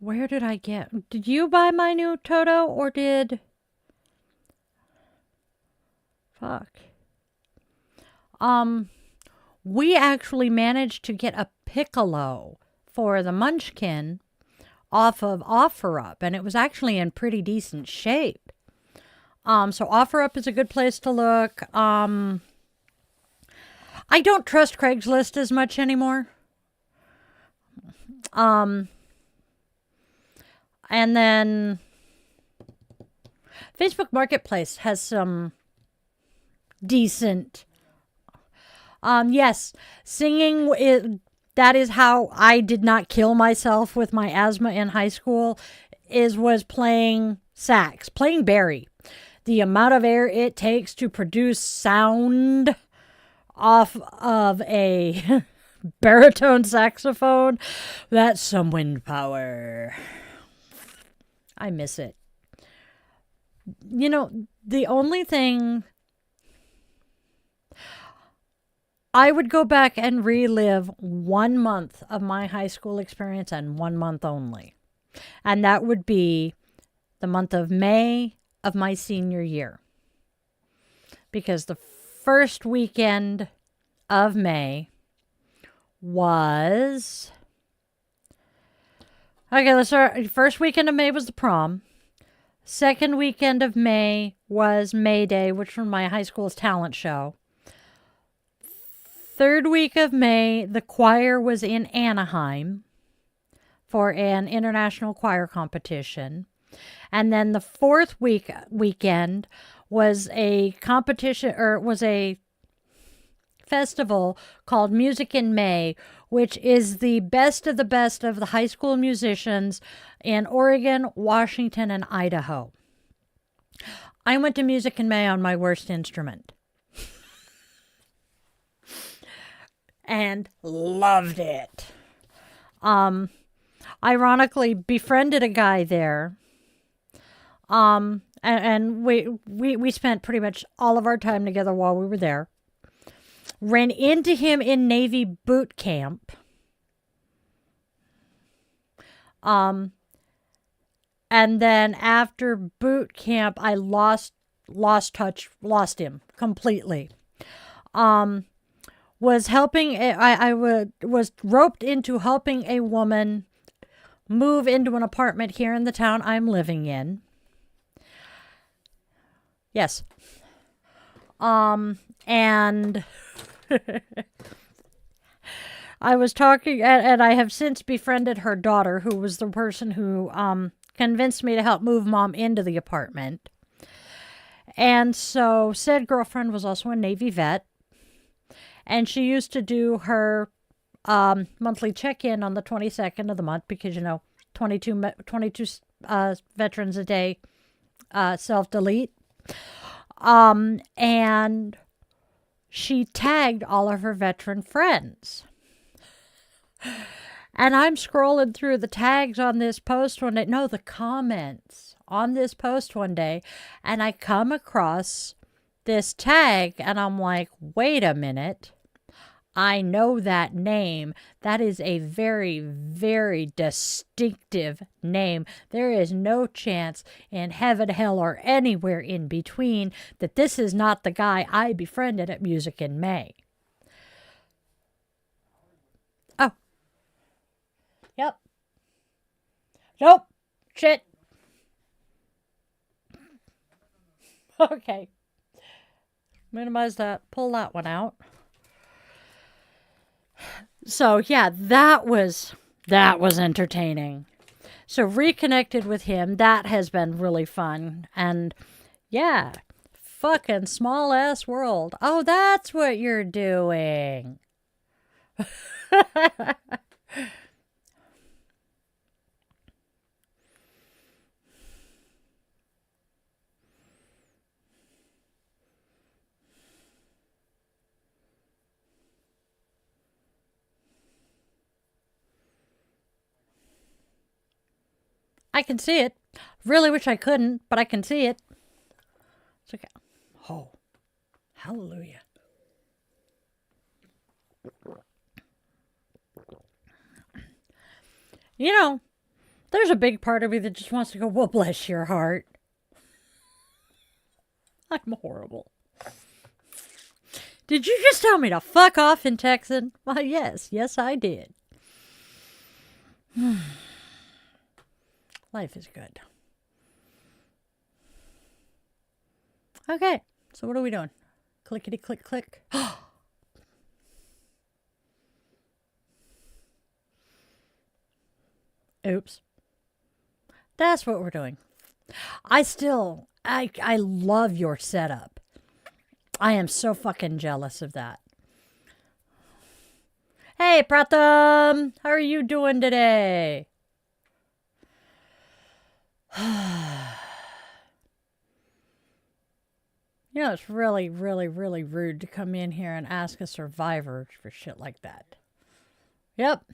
Where did I get? Did you buy my new Toto or did? Fuck. We actually managed to get a piccolo for the Munchkin off of OfferUp, and it was actually in pretty decent shape. So OfferUp is a good place to look. I don't trust Craigslist as much anymore. And then Facebook Marketplace has some decent. Yes, singing that is how I did not kill myself with my asthma in high school. Was playing sax, playing bari. The amount of air it takes to produce sound off of a baritone saxophone, that's some wind power. I miss it. You know, the only thing I would go back and relive 1 month of my high school experience and 1 month only. And that would be the month of May of my senior year. Because the first weekend of May was... Okay, let's start. First weekend of May was the prom. Second weekend of May was May Day, which was my high school's talent show. Third week of May, the choir was in Anaheim for an international choir competition. And then the fourth weekend was a competition, or was a festival called Music in May, which is the best of the high school musicians in Oregon, Washington, and Idaho. I went to Music in May on my worst instrument. And loved it. Ironically, befriended a guy there. And we spent pretty much all of our time together while we were there. Ran into him in Navy boot camp. And then after boot camp, I lost him completely. Was roped into helping a woman move into an apartment here in the town I'm living in. Yes. And I was talking, and I have since befriended her daughter, who was the person who convinced me to help move Mom into the apartment. And so said girlfriend was also a Navy vet. And she used to do her monthly check-in on the 22nd of the month because, 22 veterans a day self-delete. And she tagged all of her veteran friends. And I'm scrolling through the tags on this post one day. No, the comments on this post one day. And I come across this tag and I'm like, wait a minute. I know that name. That is a very, very distinctive name. There is no chance in heaven, hell, or anywhere in between that this is not the guy I befriended at Music in May. Oh. Yep. Nope. Shit. Okay. Minimize that. Pull that one out. So yeah, that was entertaining. So reconnected with him. That has been really fun. And yeah, fucking small ass world. Oh, that's what you're doing. I can see it. Really wish I couldn't, but I can see it. It's okay. Oh, hallelujah. There's a big part of me that just wants to go, well, bless your heart. I'm horrible. Did you just tell me to fuck off in Texan? Why, yes. Yes, I did. Life is good. Okay, so what are we doing? Clickety click click. Oops. That's what we're doing. I love your setup. I am so fucking jealous of that. Hey, Pratham! How are you doing today? You know, it's really, really, really rude to come in here and ask a survivor for shit like that. Yep.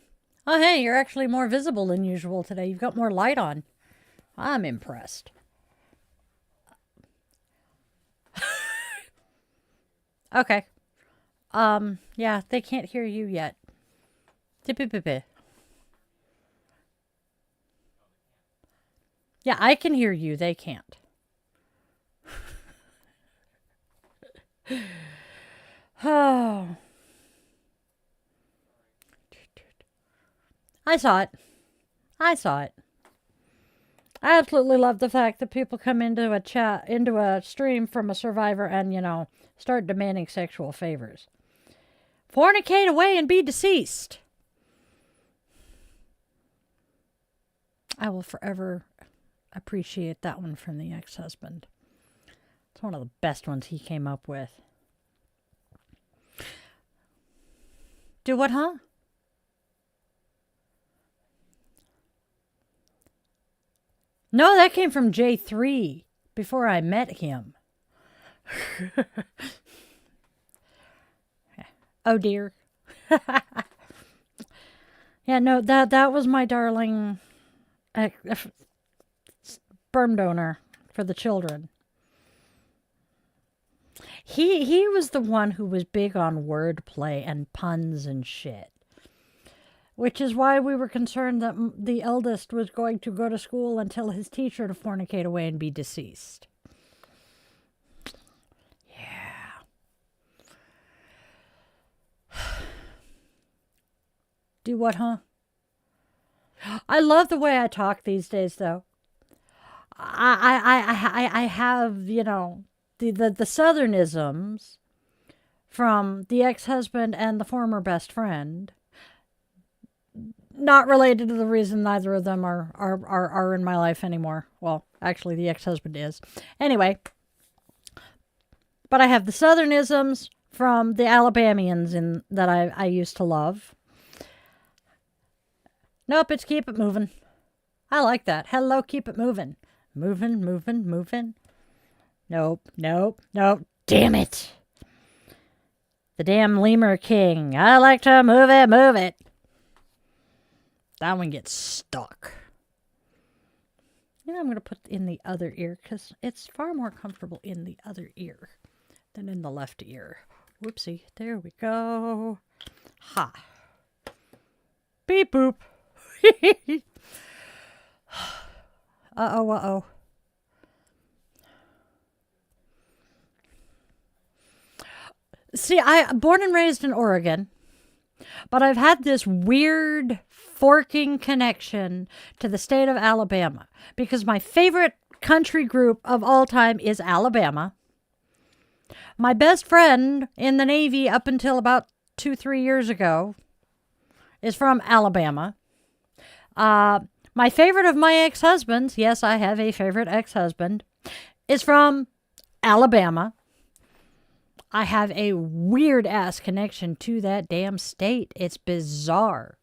Oh, hey, you're actually more visible than usual today. You've got more light on. I'm impressed. Okay. Yeah, they can't hear you yet. Yeah, I can hear you. They can't. Oh. I saw it. I saw it. I absolutely love the fact that people come into a chat, into a stream from a survivor and, you know, start demanding sexual favors. Fornicate away and be deceased. I will forever appreciate that one from the ex-husband. It's one of the best ones he came up with. Do what, huh? No, that came from J3 before I met him. Oh dear. Yeah, no, that was my darling sperm donor for the children. He was the one who was big on wordplay and puns and shit. Which is why we were concerned that the eldest was going to go to school and tell his teacher to fornicate away and be deceased. Yeah. Do what, huh? I love the way I talk these days, though. I have, you know, the southernisms from the ex-husband and the former best friend. Not related to the reason neither of them are in my life anymore. Well, actually, the ex-husband is. Anyway. But I have the southernisms from the Alabamians that I used to love. Nope, it's keep it moving. I like that. Hello, keep it moving. Moving, moving, moving. Nope, nope, nope. Damn it. The damn Lemur King. I like to move it, move it. That one gets stuck. You know, I'm going to put in the other ear because it's far more comfortable in the other ear than in the left ear. Whoopsie. There we go. Ha. Beep boop. Uh-oh, uh-oh. See, I'm born and raised in Oregon, but I've had this weird forking connection to the state of Alabama because my favorite country group of all time is Alabama. My best friend in the Navy up until about 2-3 years ago is from Alabama. My favorite of my ex-husbands, yes, I have a favorite ex-husband, is from Alabama. I have a weird-ass connection to that damn state. It's bizarre.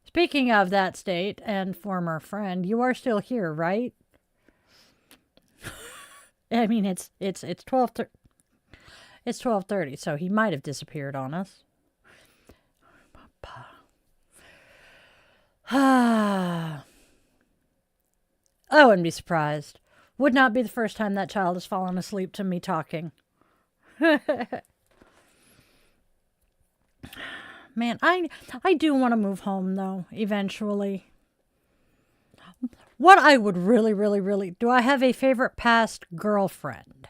Speaking of that state and former friend, you are still here, right? I mean, it's 12:30. It's 12:30, so he might have disappeared on us. I wouldn't be surprised. Would not be the first time that child has fallen asleep to me talking. Man, I do want to move home, though, eventually. What I would really, do I have a favorite past girlfriend?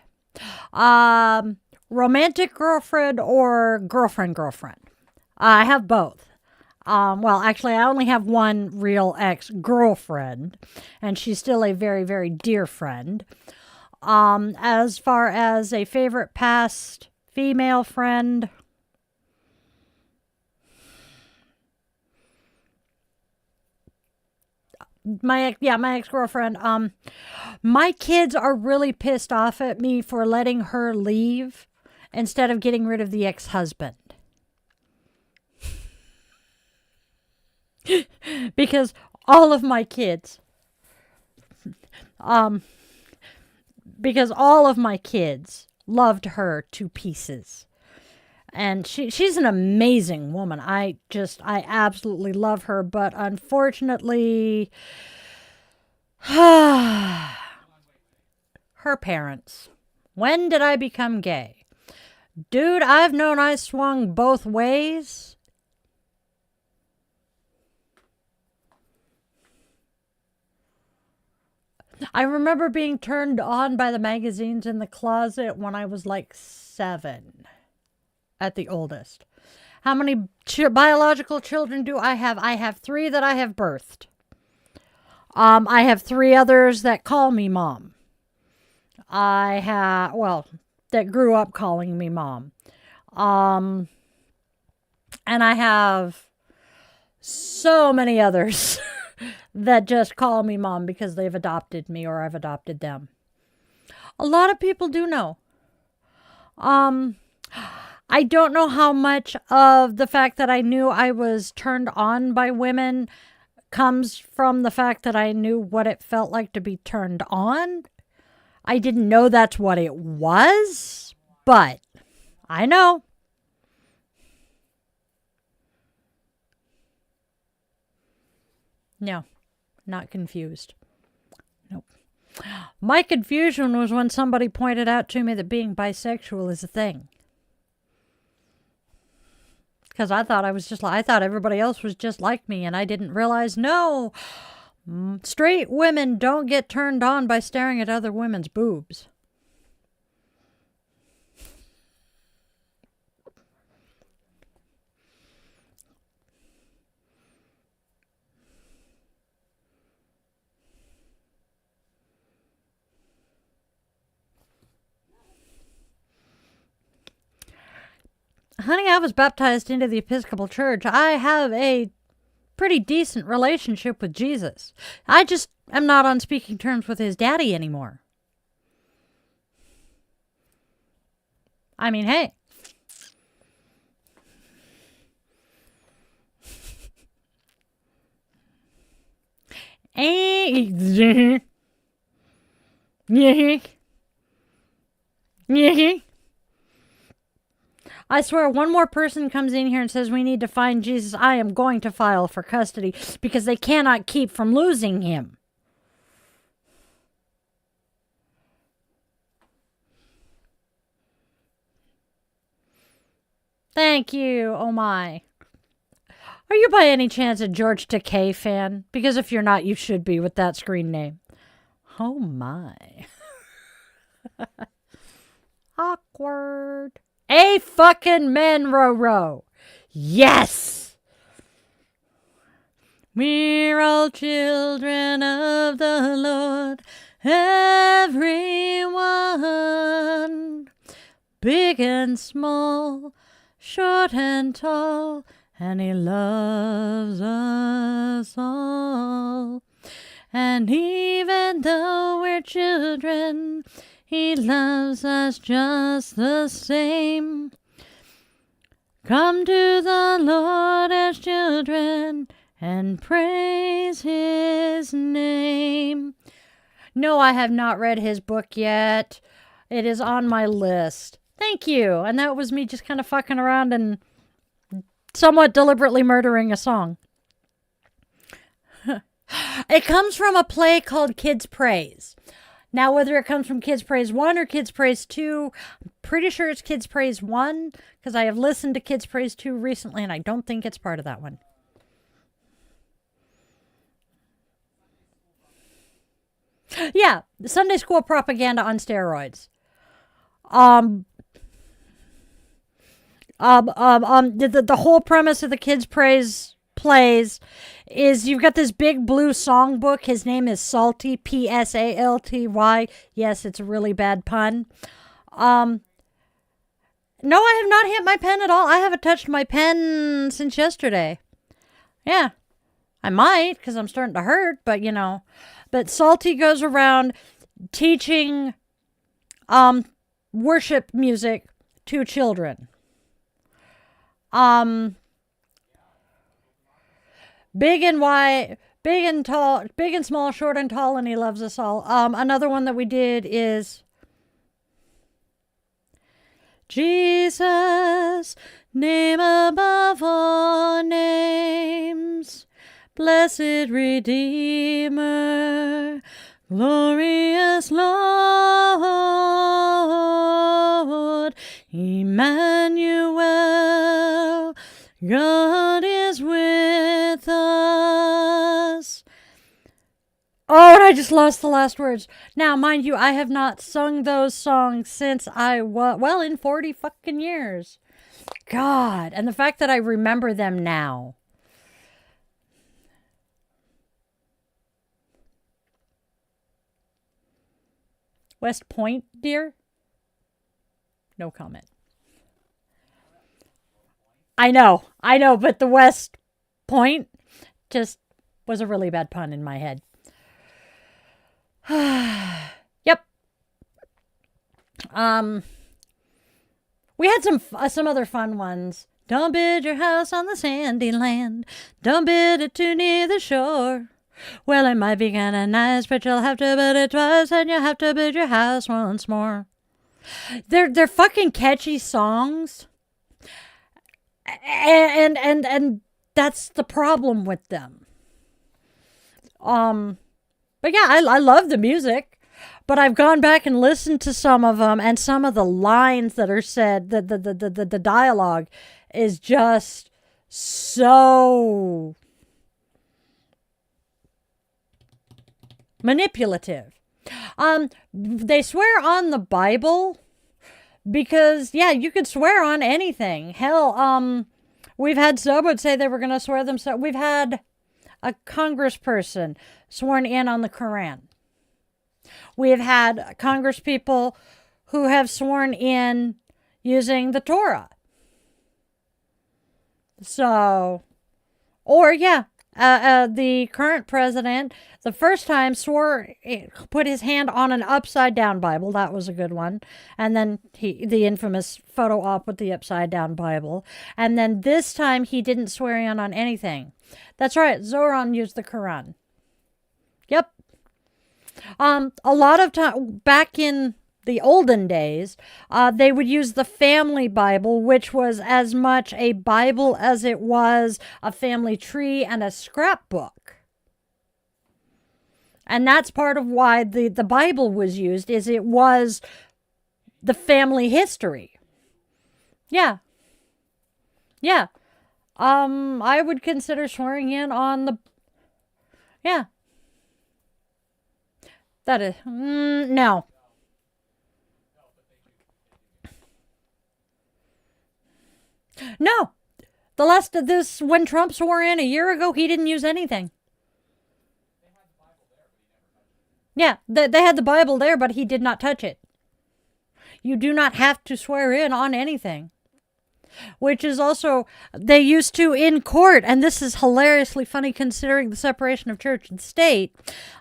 Romantic girlfriend or girlfriend? I have both. Well, actually, I only have one real ex-girlfriend, and she's still a very dear friend. As far as a favorite past female friend, my ex-girlfriend. My kids are really pissed off at me for letting her leave instead of getting rid of the ex-husband. Because all of my kids loved her to pieces. And she's an amazing woman. I absolutely love her, but unfortunately her parents. When did I become gay? Dude, I've known I swung both ways. I remember being turned on by the magazines in the closet when I was like 7 at the oldest. How many biological children do I have? I have 3 that I have birthed. I have 3 others that call me mom. That grew up calling me mom. And I have so many others that just call me mom because they've adopted me or I've adopted them. A lot of people do know. I don't know how much of the fact that I knew I was turned on by women comes from the fact that I knew what it felt like to be turned on. I didn't know that's what it was, but I know. No, not confused. Nope. My confusion was when somebody pointed out to me that being bisexual is a thing. Because I thought I thought everybody else was just like me, and I didn't realize, no, straight women don't get turned on by staring at other women's boobs. Honey, I was baptized into the Episcopal Church. I have a pretty decent relationship with Jesus. I just am not on speaking terms with his daddy anymore. I mean, hey. I swear, one more person comes in here and says we need to find Jesus, I am going to file for custody because they cannot keep from losing him. Thank you. Oh my. Are you by any chance a George Takei fan? Because if you're not, you should be with that screen name. Oh my. Awkward. A fucking men row. Yes! We're all children of the Lord, everyone, big and small, short and tall, and he loves us all. And even though we're children, he loves us just the same. Come to the Lord as children and praise his name. No, I have not read his book yet. It is on my list. Thank you. And that was me just kind of fucking around and somewhat deliberately murdering a song. It comes from a play called Kids Praise. Now, whether it comes from Kids Praise 1 or Kids Praise 2, I'm pretty sure it's Kids Praise 1 because I have listened to Kids Praise 2 recently and I don't think it's part of that one. Yeah, Sunday school propaganda on steroids. Um, the whole premise of the Kids Praise plays is you've got this big blue songbook. His name is Salty, Psalty. Yes, it's a really bad pun. No, I have not hit my pen at all. I haven't touched my pen since yesterday. Yeah, I might because I'm starting to hurt, but you know. But Salty goes around teaching worship music to children. Big and wide, big and tall, big and small, short and tall, and he loves us all. Another one that we did is Jesus, name above all names, blessed Redeemer, glorious Lord, Emmanuel, God is with us. Oh, and I just lost the last words. Now, mind you, I have not sung those songs since I was, well, in 40 fucking years. God. And the fact that I remember them now. West Point, dear? No comment. I know, but the West Point just was a really bad pun in my head. Yep. We had some other fun ones. Don't build your house on the sandy land. Don't build it too near the shore. Well, it might be kind of nice, but you'll have to build it twice, and you'll have to build your house once more. They're fucking catchy songs, and that's the problem with them. But yeah, I love the music, but I've gone back and listened to some of them, and some of the lines that are said, the dialogue is just so manipulative. They swear on the Bible because, yeah, you could swear on anything. Hell, we've had some would say they were going to swear themselves. We've had a congressperson sworn in on the Quran. We've had congresspeople who have sworn in using the Torah. So, or yeah, the current president, the first time put his hand on an upside down Bible. That was a good one. And then the infamous photo op with the upside down Bible. And then this time he didn't swear in on anything. That's right. Zoran used the Quran. Yep. A lot of time back in the olden days, they would use the family Bible, which was as much a Bible as it was a family tree and a scrapbook. And that's part of why the Bible was used, is it was the family history. Yeah. Yeah. I would consider swearing in on the... Yeah. That is... no. No. The last of this, when Trump swore in a year ago, he didn't use anything. Yeah, they had the Bible there, but he did not touch it. You do not have to swear in on anything. Which is also, they used to in court, and this is hilariously funny considering the separation of church and state.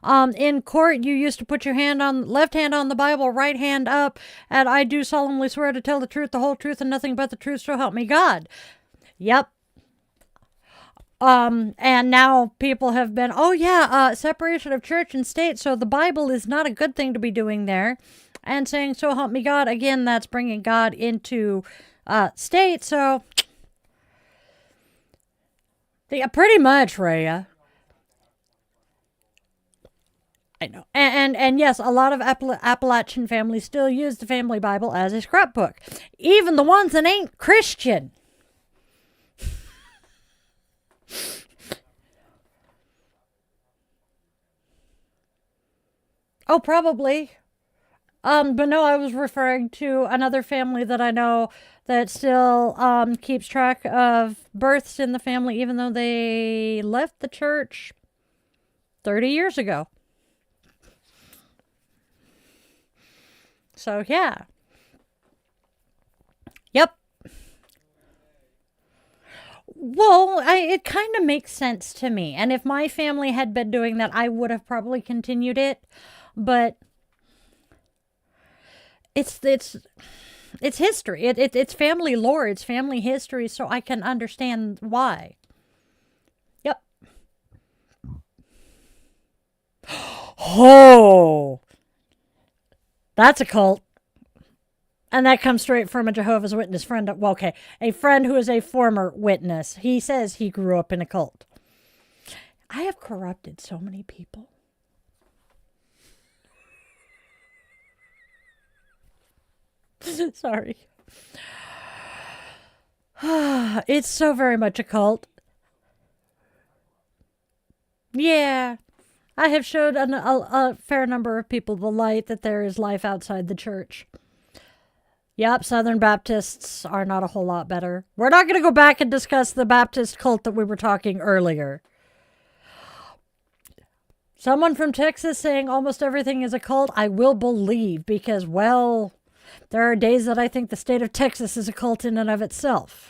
In court, you used to put your left hand on the Bible, right hand up, and I do solemnly swear to tell the truth, the whole truth, and nothing but the truth, so help me God. Yep. And now people have been, separation of church and state, so the Bible is not a good thing to be doing there. And saying, so help me God, again, that's bringing God into state, so pretty much, Rhea. I know. And yes, a lot of Appalachian families still use the family Bible as a scrapbook. Even the ones that ain't Christian. Oh, probably. But no, I was referring to another family that I know that still keeps track of births in the family, even though they left the church 30 years ago. So, yeah. Yep. Well, it kind of makes sense to me. And if my family had been doing that, I would have probably continued it. But it's history. It's family lore. It's family history, so I can understand why. Yep. Oh, that's a cult. And that comes straight from a Jehovah's Witness friend. Well, okay, a friend who is a former witness. He says he grew up in a cult. I have corrupted so many people. Sorry. It's so very much a cult. Yeah. I have showed a fair number of people the light that there is life outside the church. Yep, Southern Baptists are not a whole lot better. We're not going to go back and discuss the Baptist cult that we were talking earlier. Someone from Texas saying almost everything is a cult, I will believe, because, well, there are days that I think the state of Texas is a cult in and of itself.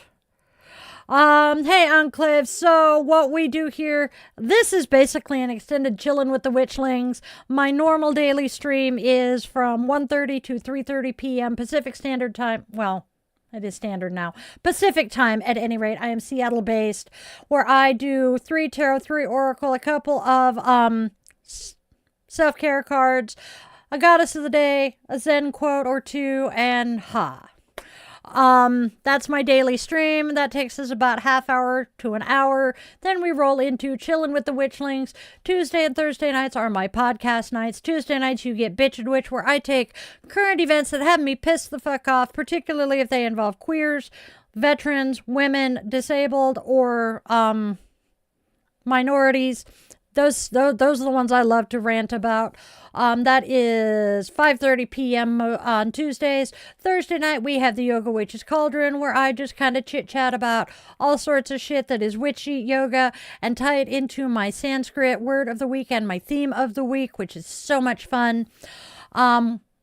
Hey, Enclave, so what we do here, this is basically an extended chillin' with the Witchlings. My normal daily stream is from 1:30 to 3:30 p.m. Pacific Standard Time. Well, it is standard now. Pacific Time, at any rate. I am Seattle-based, where I do 3 Tarot, 3 Oracle, a couple of self-care cards, a Goddess of the Day, a Zen quote or two, and that's my daily stream. That takes us about half hour to an hour. Then we roll into chilling with the Witchlings. Tuesday and Thursday nights are my podcast nights. Tuesday nights you get Bitch and Witch, where I take current events that have me pissed the fuck off, particularly if they involve queers, veterans, women, disabled, or minorities. Those are the ones I love to rant about. That is 5:30 p.m. on Tuesdays. Thursday night, we have the Yoga Witch's Cauldron, where I just kind of chit-chat about all sorts of shit that is witchy yoga and tie it into my Sanskrit word of the week and my theme of the week, which is so much fun.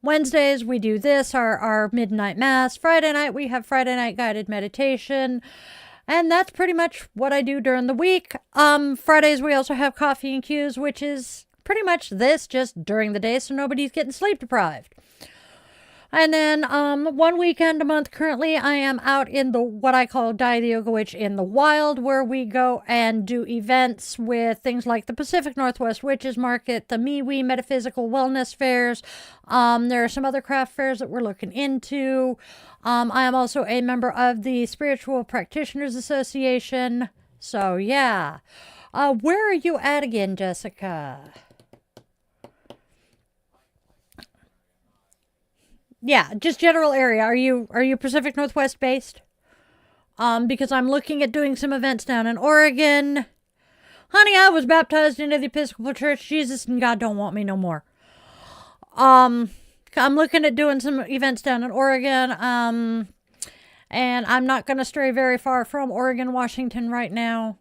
Wednesdays, we do this, our Midnight Mass. Friday night, we have Friday Night Guided Meditation. And that's pretty much what I do during the week. Fridays, we also have Coffee and Cues, which is pretty much this, just during the day, so nobody's getting sleep deprived. And then one weekend a month currently, I am out in the what I call Die the Yoga Witch in the Wild, where we go and do events with things like the Pacific Northwest Witches Market, the MeWe Metaphysical Wellness Fairs. There are some other craft fairs that we're looking into. I am also a member of the Spiritual Practitioners Association. So, yeah. Where are you at again, Jessica? Yeah, just general area. Are you Pacific Northwest based? Because I'm looking at doing some events down in Oregon. Honey, I was baptized into the Episcopal Church. Jesus and God don't want me no more. I'm looking at doing some events down in Oregon. And I'm not going to stray very far from Oregon, Washington right now.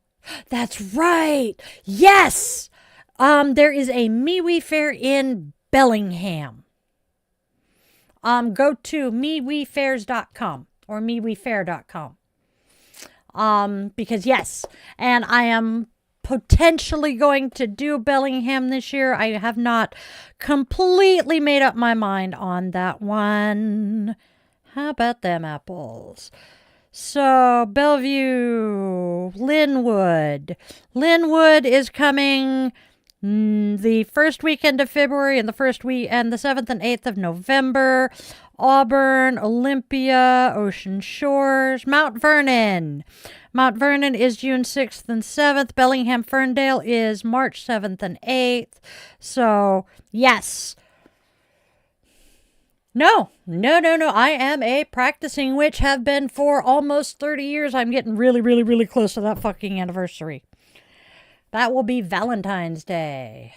That's right. Yes. There is a MeWe fair in Bellingham. Go to MeWeFairs.com or MeWeFair.com. Because yes, and I am potentially going to do Bellingham this year. I have not completely made up my mind on that one. How about them apples? So, Bellevue, Linwood. Linwood is coming the first weekend of February and the 7th and 8th of November. Auburn, Olympia, Ocean Shores, Mount Vernon. Mount Vernon is June 6th and 7th. Bellingham Ferndale is March 7th and 8th. So, yes. No. I am a practicing witch, have been for almost 30 years. I'm getting really, really, really close to that fucking anniversary. That will be Valentine's Day.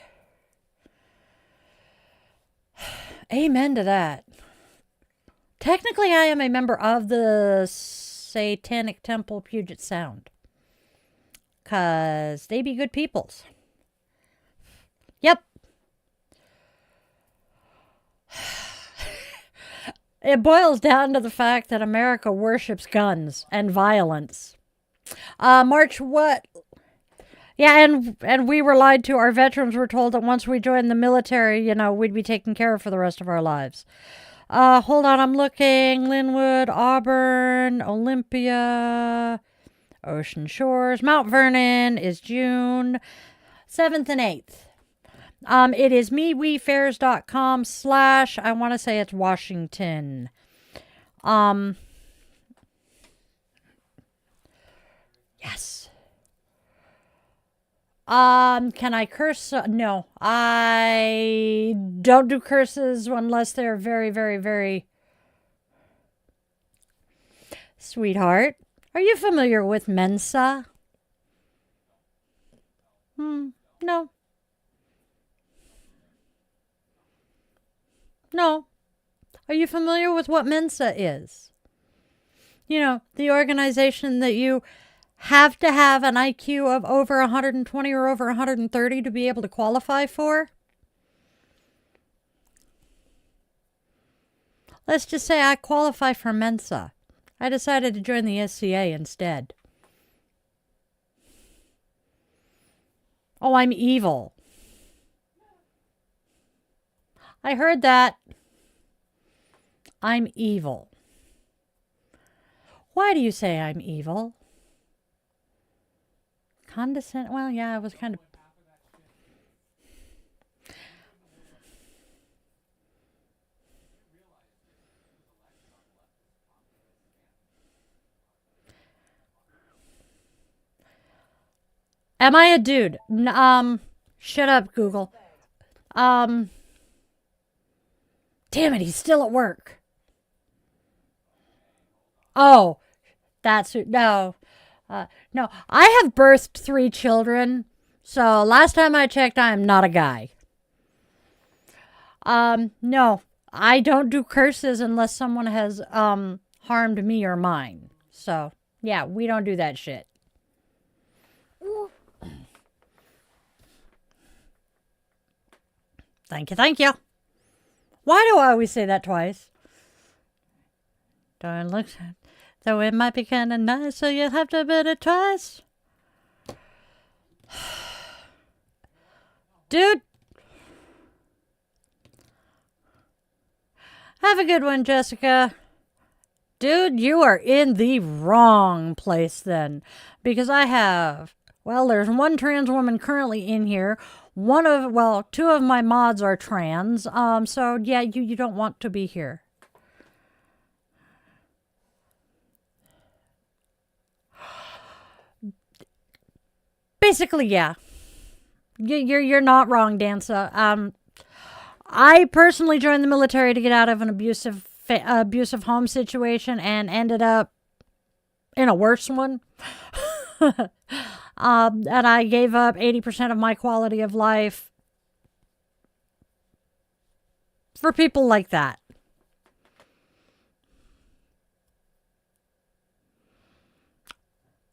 Amen to that. Technically, I am a member of the Satanic Temple Puget Sound. Because they be good peoples. Yep. It boils down to the fact that America worships guns and violence. March what? Yeah, and we were lied to. Our veterans were told that once we joined the military, we'd be taken care of for the rest of our lives. Hold on, I'm looking. Linwood, Auburn, Olympia, Ocean Shores. Mount Vernon is June 7th and 8th. It is meweefairs.com / I want to say it's Washington. Yes. Can I curse? No, I don't do curses unless they're very, very, very... Sweetheart, are you familiar with Mensa? No. No. Are you familiar with what Mensa is? The organization that you have to have an IQ of over 120 or over 130 to be able to qualify for? Let's just say I qualify for Mensa. I decided to join the SCA instead. Oh, I'm evil. I heard that. I'm evil. Why do you say I'm evil? Condescend? Well, yeah, I was kind of... Am I a dude? Shut up, Google. Damn it, he's still at work. Oh, that's... No. No, I have birthed 3 children, so last time I checked, I am not a guy. No, I don't do curses unless someone has, harmed me or mine. So, yeah, we don't do that shit. Thank you, thank you. Why do I always say that twice? Don't look... Though it might be kind of nice, so you'll have to bid it twice. Dude. Have a good one, Jessica. Dude, you are in the wrong place then. Because there's one trans woman currently in here. 2 of my mods are trans. So yeah, you don't want to be here. Basically, yeah. You're not wrong, Danza. I personally joined the military to get out of an abusive home situation and ended up in a worse one. And I gave up 80% of my quality of life for people like that.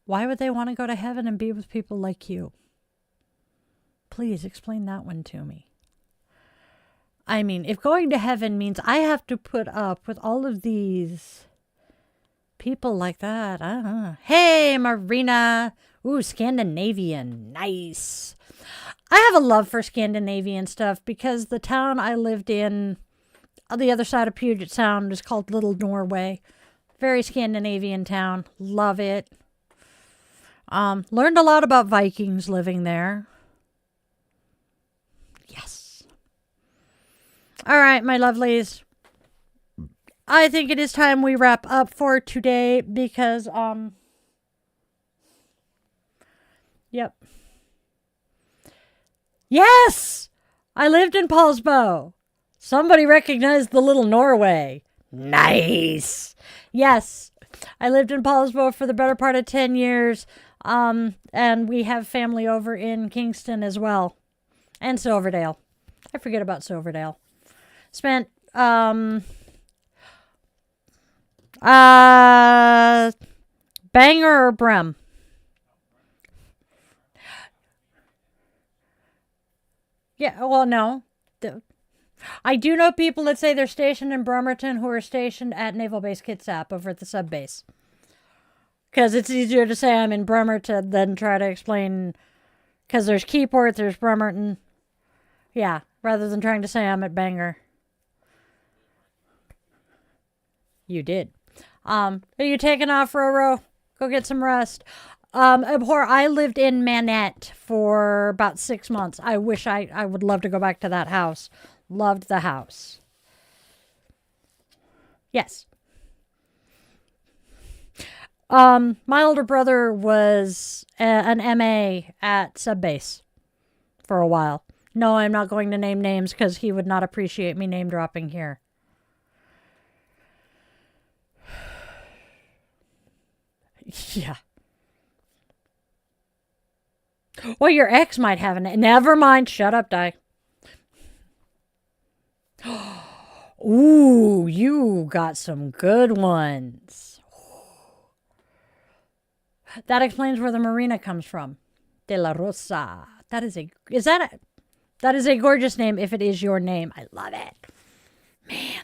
Why would they want to go to heaven and be with people like you? Please explain that one to me. I mean, if going to heaven means I have to put up with all of these people like that, I don't know. Hey, Marina. Ooh, Scandinavian. Nice. I have a love for Scandinavian stuff because the town I lived in on the other side of Puget Sound is called Little Norway. Very Scandinavian town. Love it. Learned a lot about Vikings living there. Yes. All right, my lovelies. I think it is time we wrap up for today because, yep. Yes! I lived in Paulsbo. Somebody recognized the Little Norway. Nice. Yes. I lived in Paulsbo for the better part of 10 years. And we have family over in Kingston as well. And Silverdale. I forget about Silverdale. Spent Banger or Brem? Yeah, well, no. I do know people that say they're stationed in Bremerton who are stationed at Naval Base Kitsap over at the sub base. Because it's easier to say I'm in Bremerton than try to explain. Because there's Keyport, there's Bremerton. Yeah, rather than trying to say I'm at Bangor. You did. Are you taking off, Roro? Go get some rest. Abhor, I lived in Manette for about 6 months. I wish I would love to go back to that house. Loved the house. Yes. My older brother was an MA at Subbase for a while. No, I'm not going to name names because he would not appreciate me name dropping here. Yeah. Well, your ex might have an... Never mind. Shut up, Di. Ooh, you got some good ones. That explains where the marina comes from. De la Rosa. That is a gorgeous name if it is your name. I love it. Man.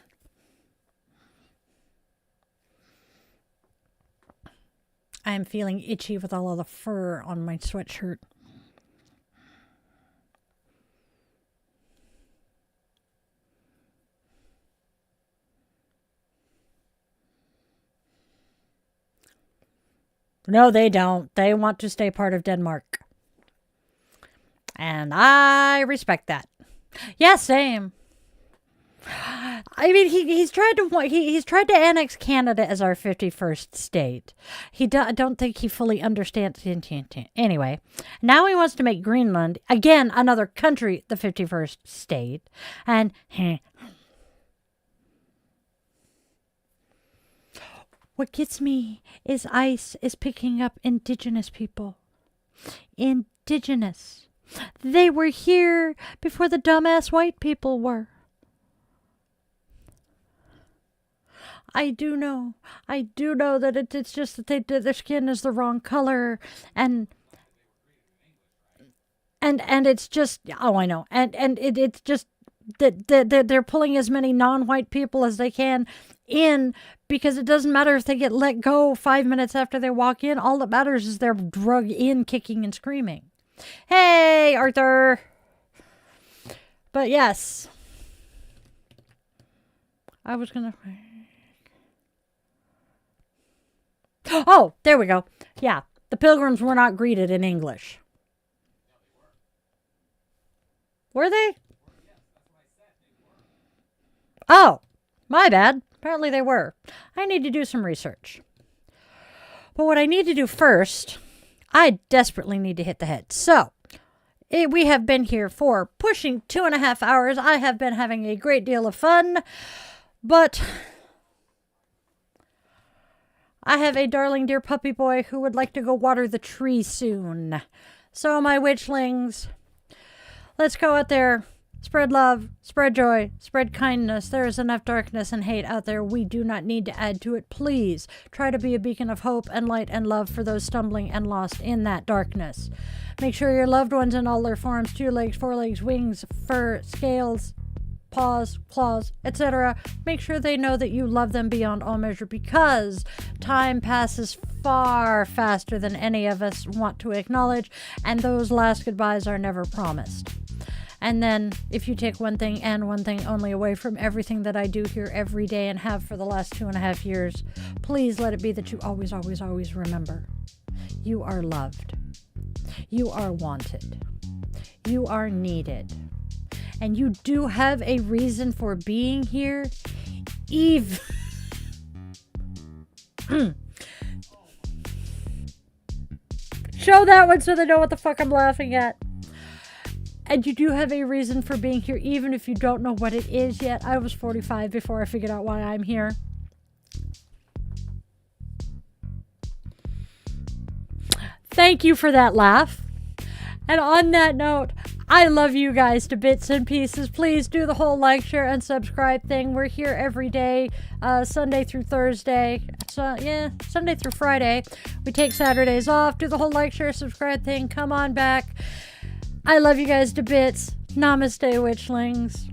I am feeling itchy with all of the fur on my sweatshirt. No, they don't. They want to stay part of Denmark. And I respect that. Yeah, same. I mean, he's tried to annex Canada as our 51st state. I don't think he fully understands. Anyway, now he wants to make Greenland, again, another country, the 51st state. And what gets me is ICE is picking up indigenous people. Indigenous. They were here before the dumbass white people were. I do know that it's just that their skin is the wrong color, and it's just, oh, I know, and it's just that they're pulling as many non-white people as they can in, because it doesn't matter if they get let go 5 minutes after they walk in. All that matters is they're drug in, kicking and screaming. Hey, Arthur. But yes, I was gonna. Oh, there we go. Yeah, the Pilgrims were not greeted in English. Were they? Oh, my bad. Apparently they were. I need to do some research. But what I need to do first, I desperately need to hit the head. So, we have been here for pushing 2.5 hours. I have been having a great deal of fun, but I have a darling dear puppy boy who would like to go water the tree soon. So, my witchlings, let's go out there. Spread love, spread joy, spread kindness. There is enough darkness and hate out there. We do not need to add to it. Please try to be a beacon of hope and light and love for those stumbling and lost in that darkness. Make sure your loved ones in all their forms, 2 legs, 4 legs, wings, fur, scales, paws, claws, etc. Make sure they know that you love them beyond all measure, because time passes far faster than any of us want to acknowledge, and those last goodbyes are never promised. And then, if you take one thing and one thing only away from everything that I do here every day and have for the last 2.5 years, please let it be that you always, always, always remember. You are loved. You are wanted. You are needed. And you do have a reason for being here, Eve. Show that one so they know what the fuck I'm laughing at. And you do have a reason for being here, even if you don't know what it is yet. I was 45 before I figured out why I'm here. Thank you for that laugh. And on that note, I love you guys to bits and pieces. Please do the whole like, share, and subscribe thing. We're here every day, Sunday through Thursday. So, yeah, Sunday through Friday. We take Saturdays off. Do the whole like, share, subscribe thing. Come on back. I love you guys to bits. Namaste, Witchlings.